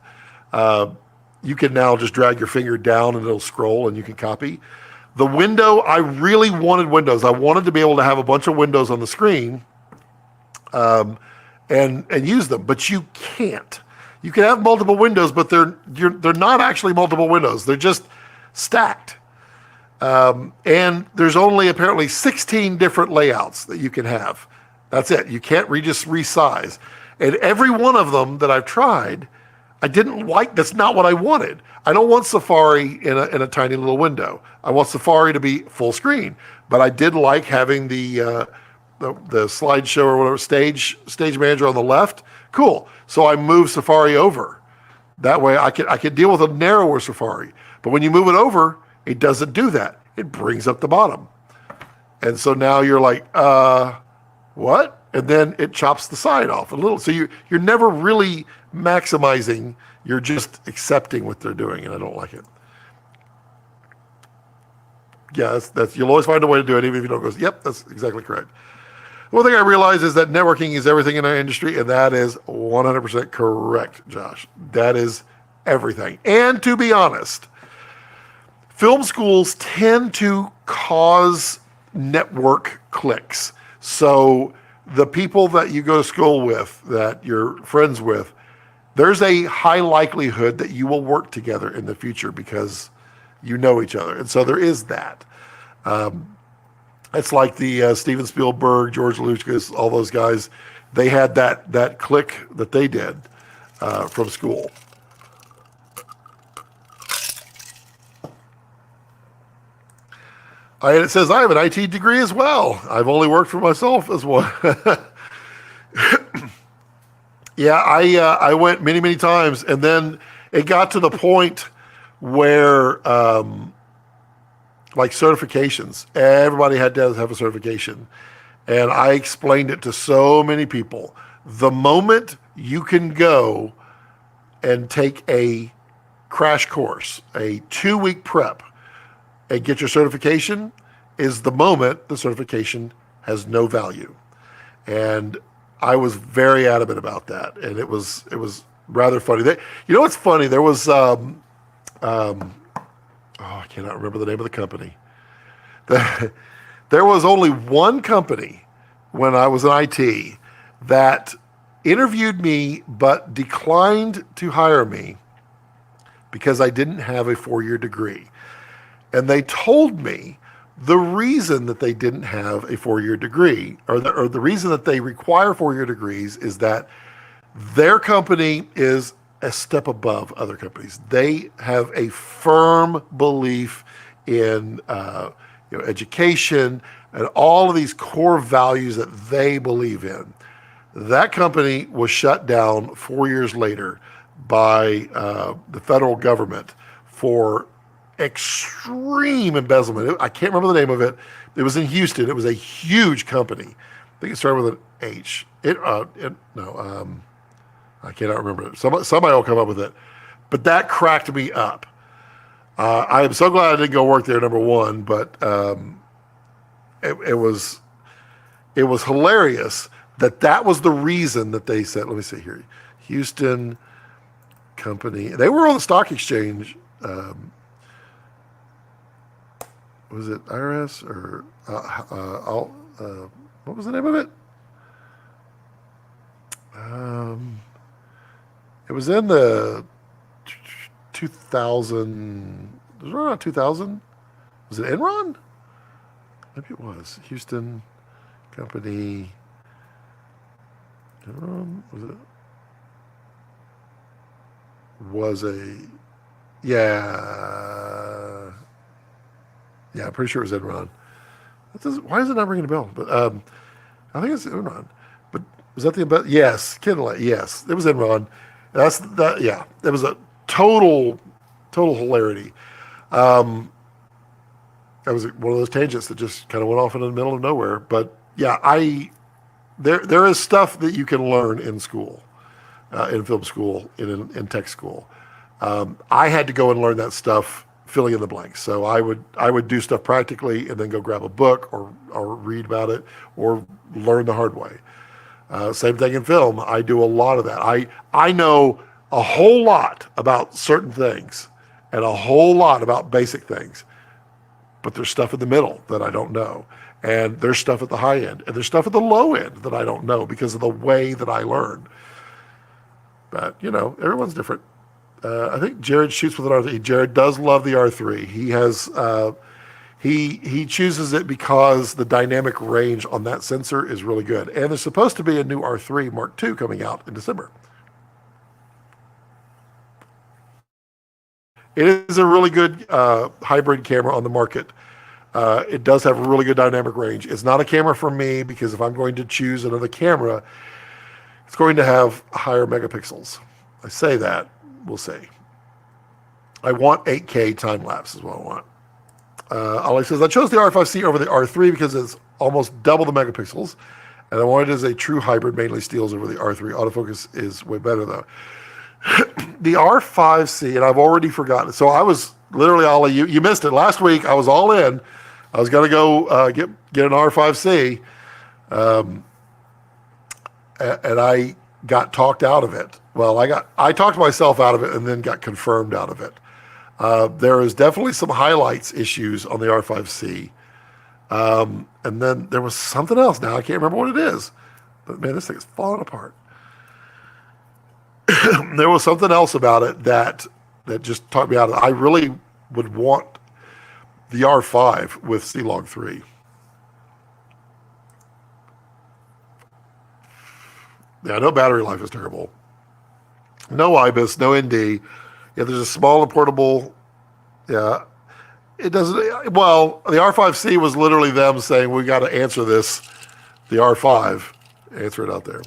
you can now just drag your finger down and it'll scroll and you can copy. The window, I really wanted windows. I wanted to be able to have a bunch of windows on the screen and use them, but you can't. You can have multiple windows, but they're not actually multiple windows. They're just stacked. And there's only apparently 16 different layouts that you can have. That's it. You can't just resize. And every one of them that I've tried, I didn't like. That's not what I wanted. I don't want Safari in a tiny little window. I want Safari to be full screen. But I did like having the slideshow or whatever stage manager on the left. Cool. So I moved Safari over. That way I could deal with a narrower Safari. But when you move it over, it doesn't do that. It brings up the bottom. And so now you're like, what? And then it chops the side off a little. So you're never really maximizing. You're just accepting what they're doing, and I don't like it. Yeah, that's you'll always find a way to do it, even if you don't go, yep, that's exactly correct. One thing I realize is that networking is everything in our industry, and that is 100% correct, Josh. That is everything. And to be honest, film schools tend to cause network cliques. So the people that you go to school with, that you're friends with, there's a high likelihood that you will work together in the future because you know each other. And so there is that. It's like the Steven Spielberg, George Lucas, all those guys. They had that clique that they did from school. And it says, I have an IT degree as well. I've only worked for myself as well. Yeah, I went many, many times. And then it got to the point where, like certifications, everybody had to have a certification. And I explained it to so many people. The moment you can go and take a crash course, a 2-week prep, and get your certification is the moment the certification has no value. And I was very adamant about that. And it was rather funny. You know what's funny? There was, I cannot remember the name of the company. There was only one company when I was in IT that interviewed me but declined to hire me because I didn't have a 4-year degree. And they told me the reason that they didn't have a 4-year degree, or the reason that they require 4-year degrees, is that their company is a step above other companies. They have a firm belief in education and all of these core values that they believe in. That company was shut down 4 years later by the federal government for extreme embezzlement. I can't remember the name of it. It was in Houston. It was a huge company. I think it started with an H. I cannot remember it. Somebody will come up with it. But that cracked me up. I am so glad I didn't go work there, number one, but it was hilarious that was the reason that they said, let me see here, Houston company. They were on the stock exchange. Was it IRS or what was the name of it? It was in the 2000. It was around 2000. Was it Enron? Maybe it was Houston company. Enron was a yeah. Yeah, I'm pretty sure it was Enron. Why is it not ringing a bell? But I think it's Enron. But was that the yes, Kindle? Yes, it was Enron. That's that. Yeah, it was a total hilarity. That was one of those tangents that just kind of went off into the middle of nowhere. But yeah, there is stuff that you can learn in school, in film school, in tech school. I had to go and learn that stuff filling in the blanks. So I would do stuff practically and then go grab a book or read about it or learn the hard way. Same thing in film. I do a lot of that. I know a whole lot about certain things and a whole lot about basic things, but there's stuff in the middle that I don't know. And there's stuff at the high end and there's stuff at the low end that I don't know because of the way that I learn. But, everyone's different. I think Jared shoots with an R3. Jared does love the R3. He has he chooses it because the dynamic range on that sensor is really good. And there's supposed to be a new R3 Mark II coming out in December. It is a really good hybrid camera on the market. It does have a really good dynamic range. It's not a camera for me because if I'm going to choose another camera, it's going to have higher megapixels. I say that. We'll see. I want 8K time lapse is what I want. Alex says, I chose the R5C over the R3 because it's almost double the megapixels, and I want it as a true hybrid, mainly steals over the R3. Autofocus is way better, though. The R5C, and I've already forgotten. So I was literally, Ollie, you missed it. Last week, I was all in. I was going to go get an R5C, and I got talked out of it. Well, I talked myself out of it and then got confirmed out of it. There is definitely some highlights issues on the R5C. And then there was something else. Now I can't remember what it is. But man, this thing is falling apart. There was something else about it that just talked me out of it. I really would want the R5 with C-Log 3. Yeah, no battery life is terrible. No IBIS, no ND. Yeah, there's a small and portable. Yeah, it doesn't. Well, the R5C was literally them saying we got to answer this. The R5, answer it out there.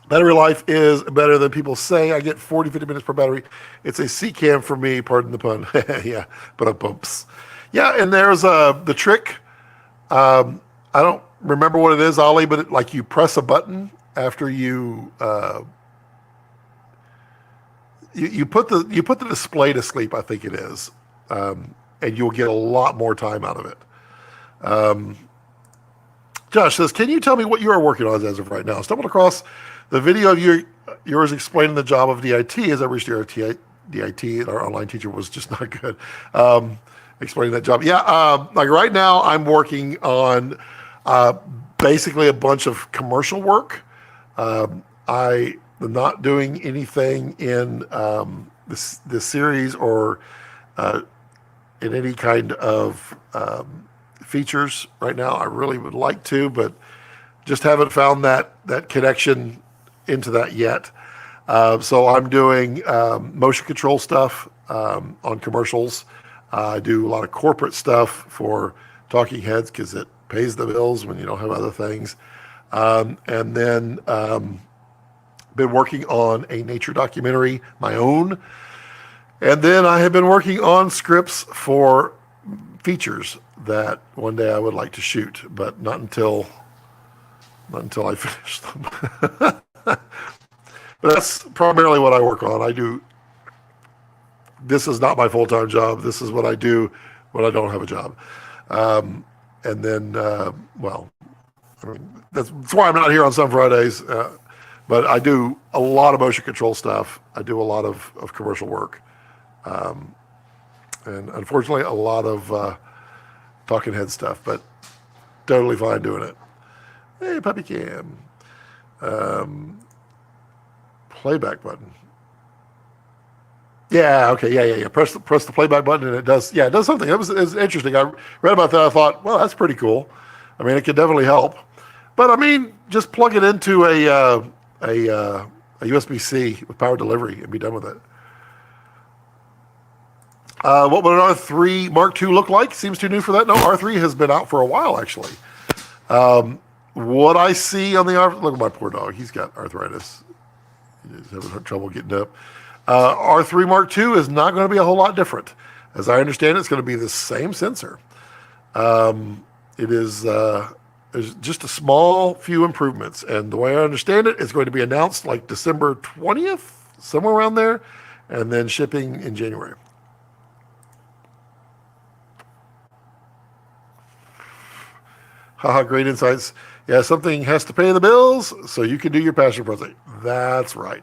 Battery life is better than people say. I get 40, 50 minutes per battery. It's a C-cam for me, pardon the pun. Yeah, but it bumps. Yeah, and there's the trick. I don't remember what it is, Ollie, but like you press a button after you put the display to sleep, I think it is, and you'll get a lot more time out of it. Josh says, can you tell me what you are working on as of right now? I stumbled across the video of yours explaining the job of DIT as I reached your DIT, and our online teacher was just not good. Explaining that job. Yeah, like right now I'm working on basically a bunch of commercial work. I am not doing anything in this series or in any kind of features right now. I really would like to, but just haven't found that connection into that yet. So I'm doing motion control stuff on commercials. I do a lot of corporate stuff for talking heads because it pays the bills when you don't have other things. And then been working on a nature documentary, my own. And then I have been working on scripts for features that one day I would like to shoot, but not until I finish them. But that's primarily what I work on. This is not my full-time job. This is what I do when I don't have a job. And then, that's why I'm not here on some Fridays. But I do a lot of motion control stuff. I do a lot of commercial work. And unfortunately, a lot of talking head stuff, but totally fine doing it. Hey, puppy cam. Um, Playback button. Yeah, okay, yeah. Press the playback button and it does. Yeah, it does something. It was interesting. I read about that. I thought, well, that's pretty cool. I mean, it could definitely help. But I mean, just plug it into a USB-C with power delivery and be done with it. What would an R3 Mark II look like? Seems too new for that. No, R3 has been out for a while actually. What I see on the look at my poor dog. He's got arthritis. He's having trouble getting up. R3 Mark II is not going to be a whole lot different. As I understand it, it's going to be the same sensor. It is there's just a small few improvements. And the way I understand it, it's going to be announced like December 20th, somewhere around there, and then shipping in January. Haha, great insights. Yeah, something has to pay the bills so you can do your passion project. That's right.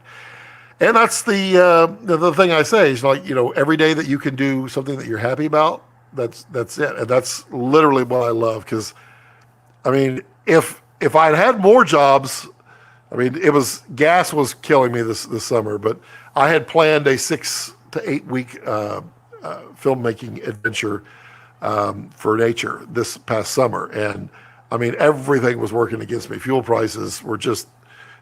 And that's the thing I say is like, every day that you can do something that you're happy about, that's it. And that's literally what I love. Because I mean, if I'd had more jobs, I mean, gas was killing me this summer, but I had planned a 6 to 8 week filmmaking adventure for nature this past summer, and I mean, everything was working against me. Fuel prices were just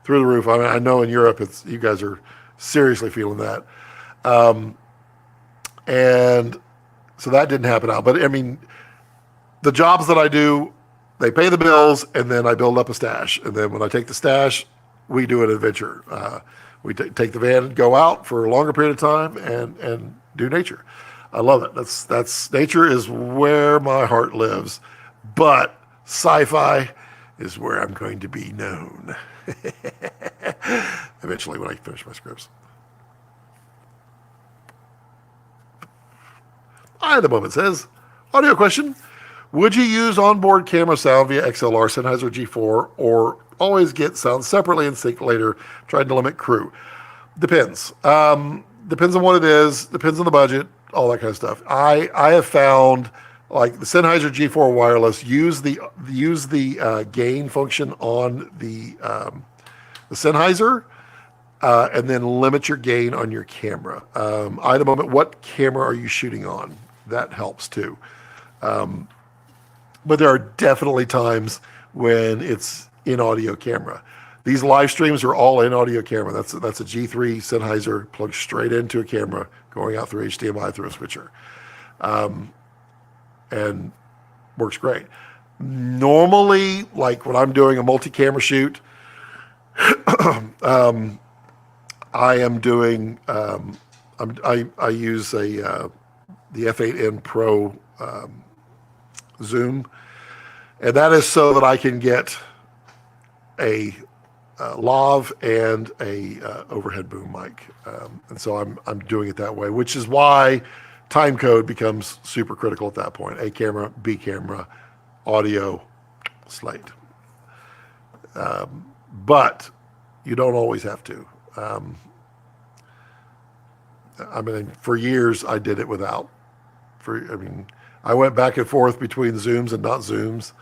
through the roof. I mean, I know in Europe, you guys are seriously feeling that, and so that didn't happen out. But I mean, the jobs that I do, they pay the bills, and then I build up a stash. And then when I take the stash, we do an adventure. We take the van and go out for a longer period of time and do nature. I love it. That's nature is where my heart lives, but sci-fi is where I'm going to be known. Eventually, when I finish my scripts. The moment says, audio question. Would you use onboard camera sound via XLR, Sennheiser G4, or always get sound separately and sync later, trying to limit crew? Depends. Depends on what it is, depends on the budget, all that kind of stuff. I have found like the Sennheiser G4 wireless, use the gain function on the Sennheiser, and then limit your gain on your camera. At the moment, what camera are you shooting on? That helps too. But there are definitely times when it's in audio camera. These live streams are all in audio camera. That's a G3 Sennheiser plugged straight into a camera, going out through HDMI through a switcher, and works great. Normally, like when I'm doing a multi-camera shoot, I am doing I use the F8N Pro Zoom, and that is so that I can get a lav and a overhead boom mic, and so I'm doing it that way, which is why time code becomes super critical at that point. A camera, B camera, audio, slate. But you don't always have to. I mean, for years I did it without. I went back and forth between Zooms and not Zooms.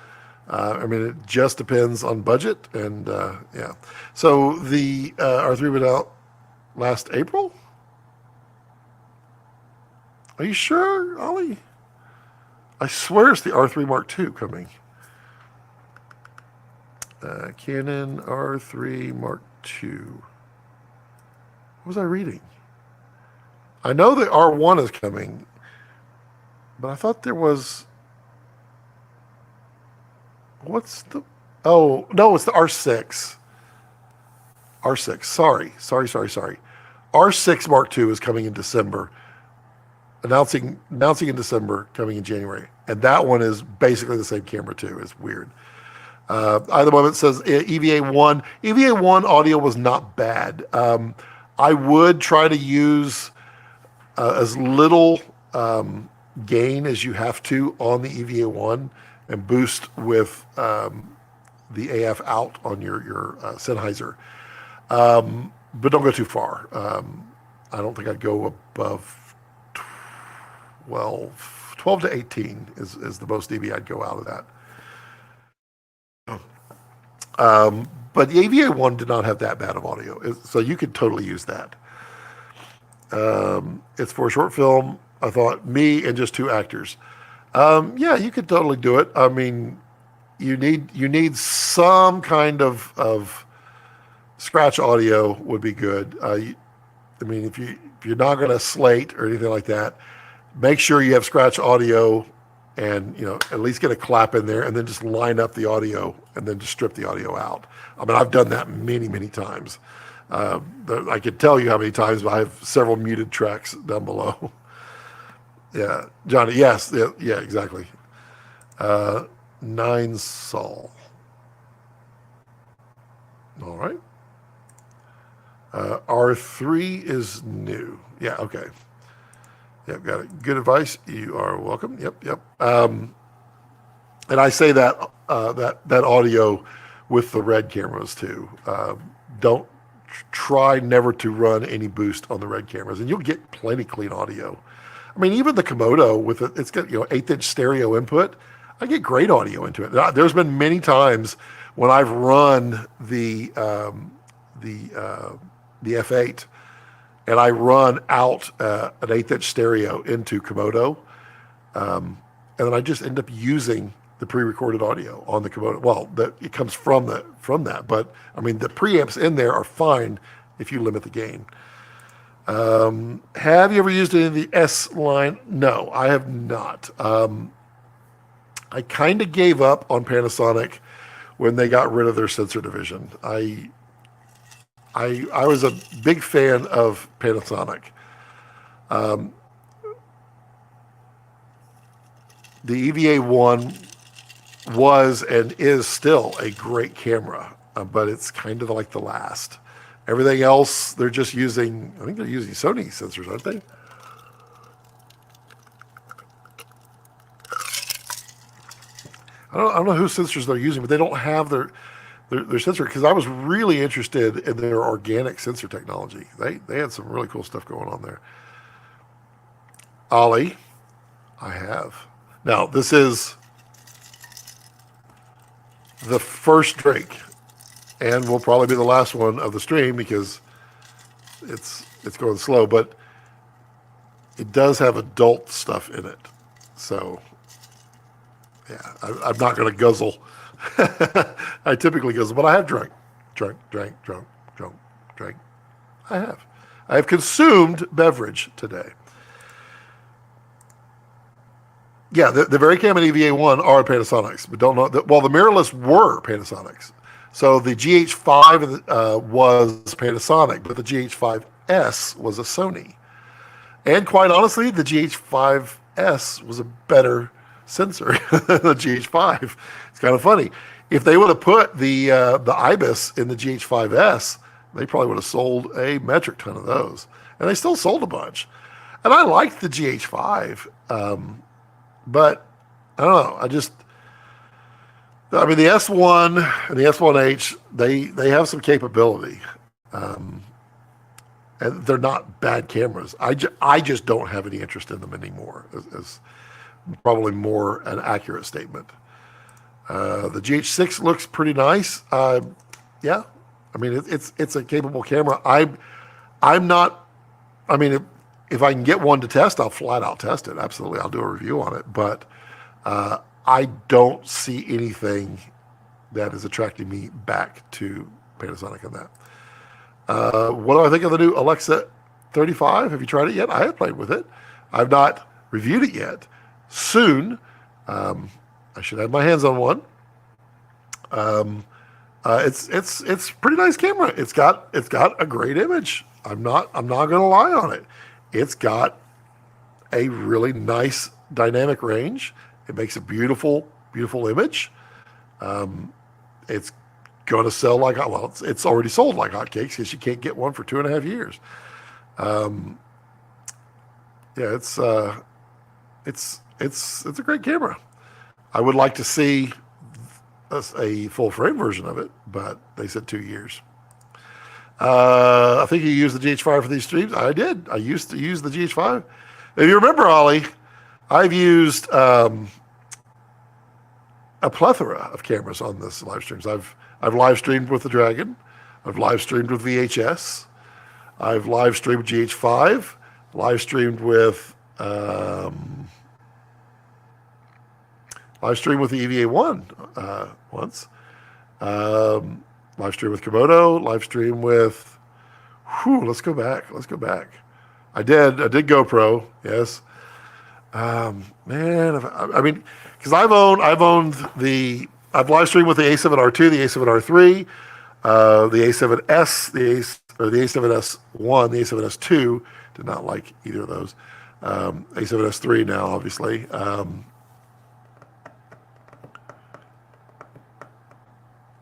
I mean, it just depends on budget, and yeah. So the R3 went out last April. Are you sure, Ollie? I swear it's the R3 Mark II coming. Canon R3 Mark II. What was I reading? I know the R1 is coming, but I thought there was... What's the... Oh, no, it's the R6. R6, sorry. R6 Mark II is coming in December. Announcing in December, coming in January. And that one is basically the same camera too. It's weird. At the moment it says EVA1. EVA1 audio was not bad. I would try to use as little gain as you have to on the EVA1 and boost with the AF out on your Sennheiser. But don't go too far. I don't think I'd go above 12 to 18 is the most dB I'd go out of that. But the AVA one did not have that bad of audio, so you could totally use that. It's for a short film. I thought me and just two actors. Yeah, you could totally do it. I mean, you need some kind of scratch audio would be good. I mean, if you're not going to slate or anything like that, make sure you have scratch audio, and at least get a clap in there, and then just line up the audio, and then just strip the audio out. I mean, I've done that many times. I could tell you how many times, but I have several muted tracks down below. Yeah, Johnny. Yes. Yeah. Exactly. 9 Sol. All right. R3 is new. Yeah. Okay. Yep. Got it. Good advice. You are welcome. Yep. And I say that that audio with the red cameras too. Don't try never to run any boost on the red cameras, and you'll get plenty clean audio. I mean, even the Komodo with it's got 1/8" stereo input. I get great audio into it. There's been many times when I've run the F8 and I run out an 1/8" stereo into Komodo, and then I just end up using the pre-recorded audio on the Komodo. Well, it comes from that, but I mean the preamps in there are fine if you limit the gain. Have you ever used any of the S line? No, I have not. I kind of gave up on Panasonic when they got rid of their sensor division. I was a big fan of Panasonic. The EVA-1 was and is still a great camera, but it's kind of like the last. Everything else, they're just using, I think they're using Sony sensors, aren't they? I don't know whose sensors they're using, but they don't have their sensor, because I was really interested in their organic sensor technology. They had some really cool stuff going on there. Ollie, I have. Now, this is the first drink, and will probably be the last one of the stream because it's going slow, but it does have adult stuff in it. So, yeah, I'm not going to guzzle. I typically guzzle, but I have drank. I have consumed beverage today. Yeah, the Vericam and EVA-1 are Panasonics, but don't know that. Well, the mirrorless were Panasonics. So the GH5 was Panasonic, but the GH5S was a Sony. And quite honestly, the GH5S was a better sensor than the GH5. It's kind of funny. If they would have put the IBIS in the GH5S, they probably would have sold a metric ton of those. And they still sold a bunch. And I liked the GH5. But I don't know. I mean, the S1 and the S1H, they have some capability. And they're not bad cameras. I just don't have any interest in them anymore, is probably more an accurate statement. The GH6 looks pretty nice. Yeah. I mean, it's a capable camera. I'm not, I mean, if I can get one to test, I'll flat out test it. Absolutely. I'll do a review on it. But I don't see anything that is attracting me back to Panasonic in that. What do I think of the new Alexa 35? Have you tried it yet? I have played with it. I've not reviewed it yet. Soon, I should have my hands on one. It's pretty nice camera. It's got a great image. I'm not going to lie on it. It's got a really nice dynamic range. It makes a beautiful image. It's going to sell like, well, it's already sold like hotcakes because you can't get one for 2.5 years. Yeah, it's a great camera. I would like to see a full frame version of it, but they said 2 years. I think you used the GH5 for these streams. I did. I used to use the GH5. If you remember, Ollie, I've used a plethora of cameras on this live streams. I've live streamed with the Dragon. I've live streamed with VHS. I've live streamed GH5. Live streamed with live streamed with the EVA1 once. Live stream with Komodo. Live stream with. Let's go back. I did GoPro. Yes. Man, I mean, because I've live streamed with the A7R2, the A7R3, the A7S, the A7S1, the A7S2. Did not like either of those. A7S3 now, obviously.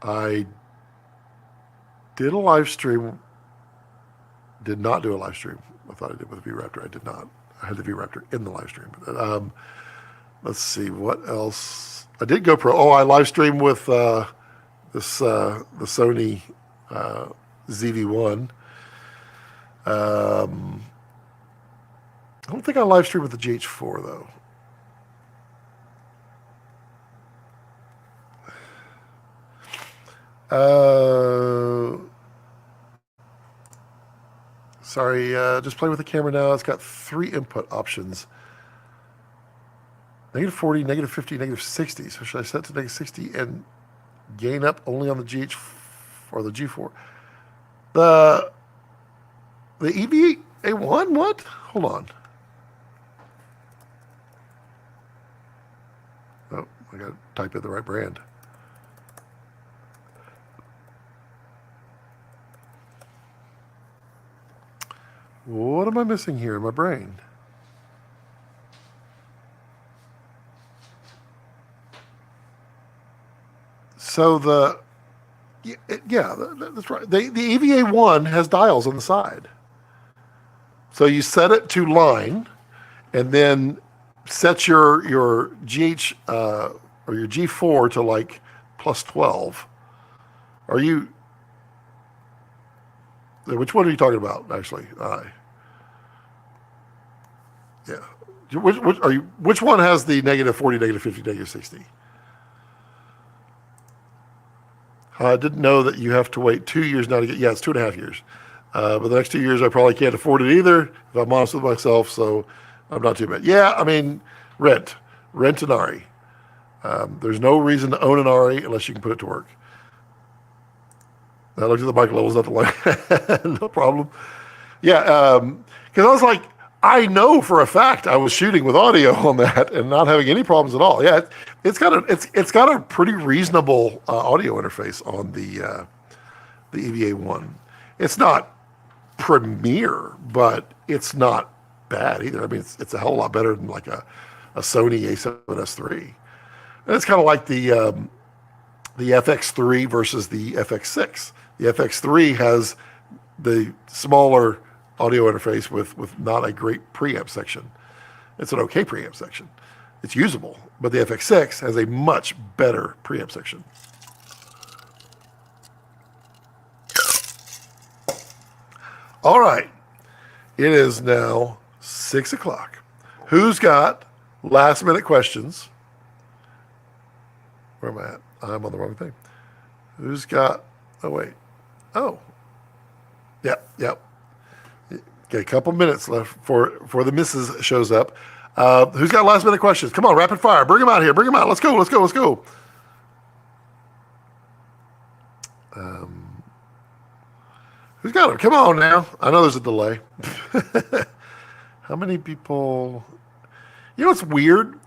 I did a live stream. Did not do a live stream. I thought I did with the V-Raptor. I did not. I had the V-Raptor in the live stream. Let's see, what else? I did GoPro. Oh, I live streamed with the Sony ZV-1. I don't think I live streamed with the GH4 though. Sorry, just playing with the camera now. It's got 3 input options. -40, -50, -60. So should I set to -60 and gain up only on the GH or the G4? The EVA1? What? Hold on. Oh, I got to type in the right brand. What am I missing here in my brain? So that's right. The EVA1 has dials on the side. So you set it to line, and then set your GH or your G4 to like +12. Are you? Which one are you talking about? Actually, yeah. Which one has the -40, -50, -60? I didn't know that you have to wait 2 years now to get. Yeah, it's 2.5 years. But the next 2 years, I probably can't afford it either, if I'm honest with myself. So I'm not too bad. Yeah, I mean, rent an RE. There's no reason to own an RE unless you can put it to work. I looked at the mic levels, not the line. No problem. Yeah, because I was like, I know for a fact I was shooting with audio on that and not having any problems at all. Yeah, it's got a pretty reasonable audio interface on the EVA1. It's not premier, but it's not bad either. I mean, it's a hell of a lot better than like a Sony A7S3. And it's kind of like the FX3 versus the FX6. The FX3 has the smaller audio interface with not a great preamp section. It's an okay preamp section. It's usable, but the FX6 has a much better preamp section. All right, it is now 6 o'clock. Who's got last minute questions? Where am I at? I'm on the wrong thing. Who's got, oh wait, oh, yep. Get a couple minutes left for the missus shows up. Who's got last minute questions? Come on, rapid fire. Bring them out here. Bring them out. Let's go. Who's got them? Come on now. I know there's a delay. How many people? You know what's weird?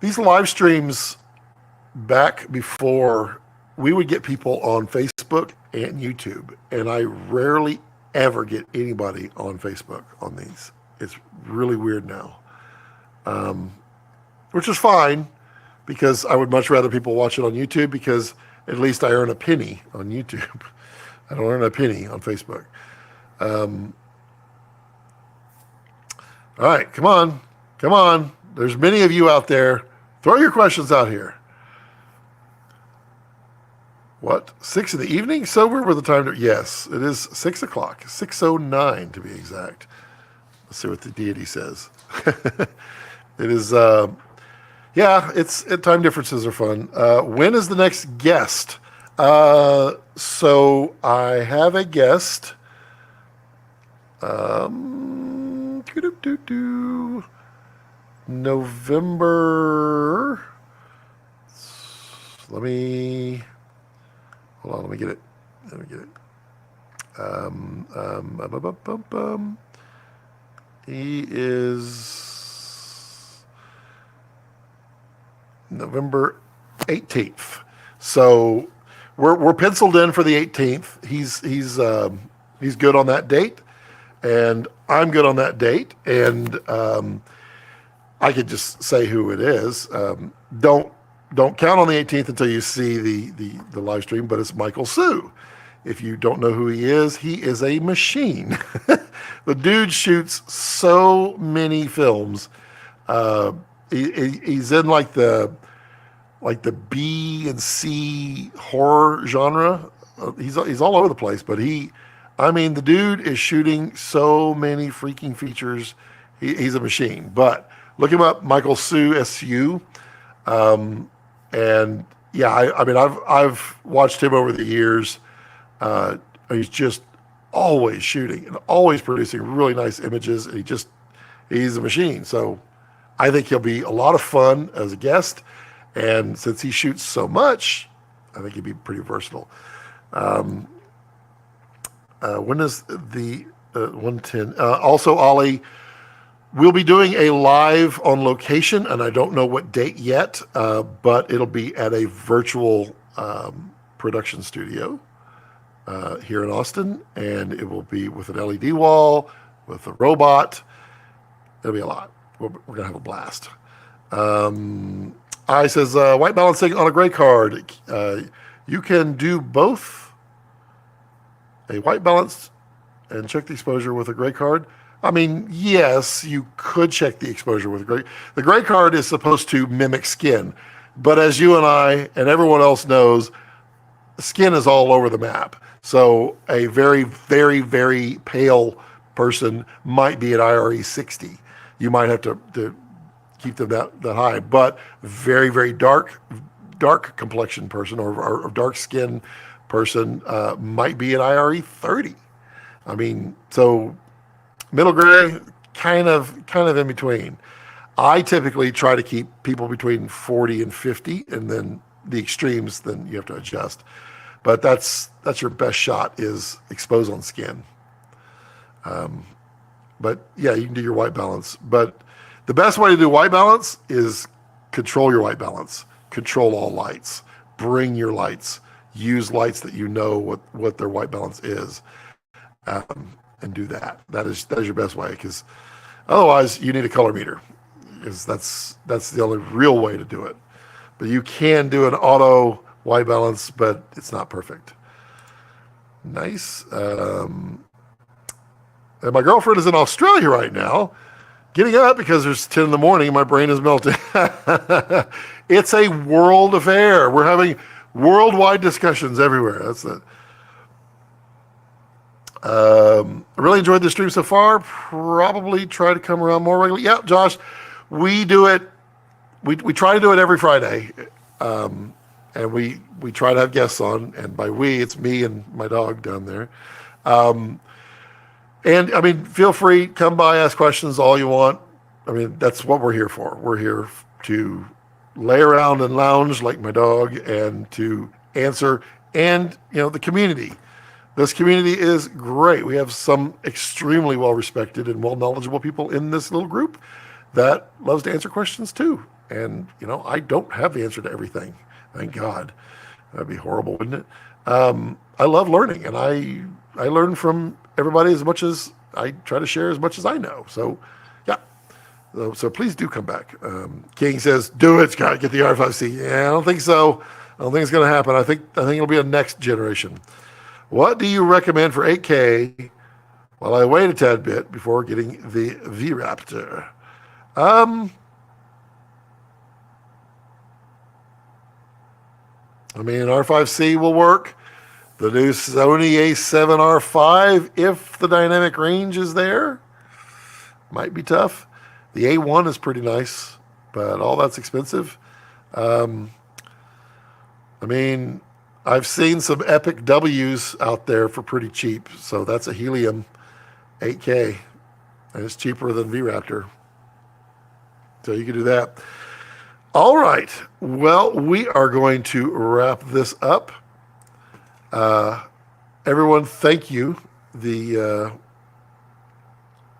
These live streams back before, we would get people on Facebook and YouTube, and I rarely ever get anybody on Facebook on these. It's really weird now, which is fine, because I would much rather people watch it on YouTube, because at least I earn a penny on YouTube. I don't earn a penny on Facebook. All right, come on. There's many of you out there. Throw your questions out here. What? 6 in the evening? Sober with the time to... Yes, it is 6 o'clock. 6:09 to be exact. Let's see what the deity says. It is... time differences are fun. When is the next guest? So I have a guest. Doo-doo-doo-doo. November. Let me hold on. Let me get it. Let me get it. Bum, bum, bum, bum. He is November 18th. So we're penciled in for the 18th. He's good on that date, and I'm good on that date. And I could just say who it is. Don't count on the 18th until you see the live stream. But it's Michael Sue. If you don't know who he is a machine. The dude shoots so many films. He's in like the B and C horror genre. He's all over the place, but I mean, the dude is shooting so many freaking features. He's a machine. But look him up, Michael Sue, SU. And yeah, I mean, I've watched him over the years. He's just always shooting and always producing really nice images. And he's a machine. So I think he'll be a lot of fun as a guest. And since he shoots so much, I think he'd be pretty versatile. When is the 110? Also, Ollie, we'll be doing a live on location, and I don't know what date yet, but it'll be at a virtual production studio here in Austin, and it will be with an LED wall, with a robot. It'll be a lot. We're going to have a blast. I says, white balancing on a gray card. You can do both a white balance and check the exposure with a gray card. I mean, yes, you could check the exposure with a gray. The gray card is supposed to mimic skin. But as you and I and everyone else knows, skin is all over the map. So a very, very, very pale person might be at IRE 60. You might have to keep them that high. But very, very dark complexion person or dark skin person might be at IRE 30. I mean, so middle gray, kind of in between. I typically try to keep people between 40 and 50, and then the extremes, then you have to adjust. But that's your best shot, is expose on skin. But yeah, you can do your white balance. But the best way to do white balance is control your white balance. Control all lights. Bring your lights. Use lights that you know what their white balance is. And do that. That is your best way, because otherwise you need a color meter, because that's the only real way to do it. But you can do an auto white balance, but it's not perfect. Nice. And my girlfriend is in Australia right now, getting up because there's 10 in the morning and my brain is melting. It's a world affair. We're having worldwide discussions everywhere. That's it. I really enjoyed the stream so far. Probably try to come around more regularly. Yeah, Josh, we do it. We try to do it every Friday, and we try to have guests on. And by we, it's me and my dog down there. And I mean, feel free, come by, ask questions all you want. I mean, that's what we're here for. We're here to lay around and lounge like my dog, and to answer. And the community. This community is great. We have some extremely well-respected and well-knowledgeable people in this little group that loves to answer questions too. And, I don't have the answer to everything. Thank God. That'd be horrible, wouldn't it? I love learning, and I learn from everybody as much as I try to share as much as I know. So, yeah. So please do come back. King says, do it, Scott. Get the R5C. Yeah, I don't think so. I don't think it's going to happen. I think it'll be a next generation. What do you recommend for 8K while I wait a tad bit before getting the V-Raptor? I mean, R5C will work. The new Sony A7R5, if the dynamic range is there, might be tough. The A1 is pretty nice, but all that's expensive. I mean, I've seen some epic W's out there for pretty cheap. So that's a Helium 8K. And it's cheaper than V-Raptor. So you can do that. All right. Well, we are going to wrap this up. Everyone, thank you. The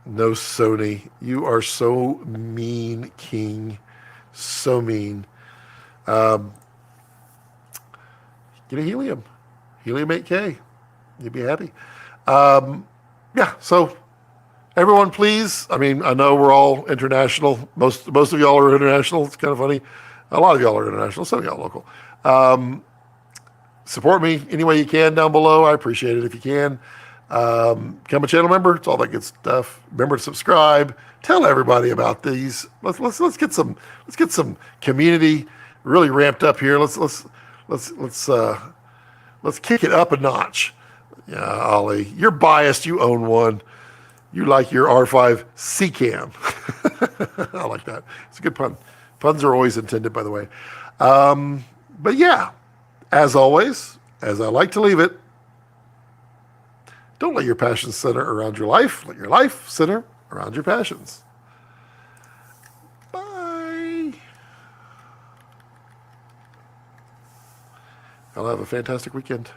no Sony. You are so mean, King. So mean. Get a Helium 8K. You'd be happy. Yeah, so everyone, please. I mean, I know we're all international. Most of y'all are international. It's kind of funny. A lot of y'all are international. Some of y'all are local. Support me any way you can down below. I appreciate it if you can. Become a channel member. It's all that good stuff. Remember to subscribe. Tell everybody about these. Let's get some community really ramped up here. Let's kick it up a notch. Yeah, Ollie, you're biased. You own one. You like your R5 C-Cam. I like that. It's a good pun. Puns are always intended, by the way. But yeah, as always, as I like to leave it, don't let your passions center around your life. Let your life center around your passions. Bye. I'll have a fantastic weekend.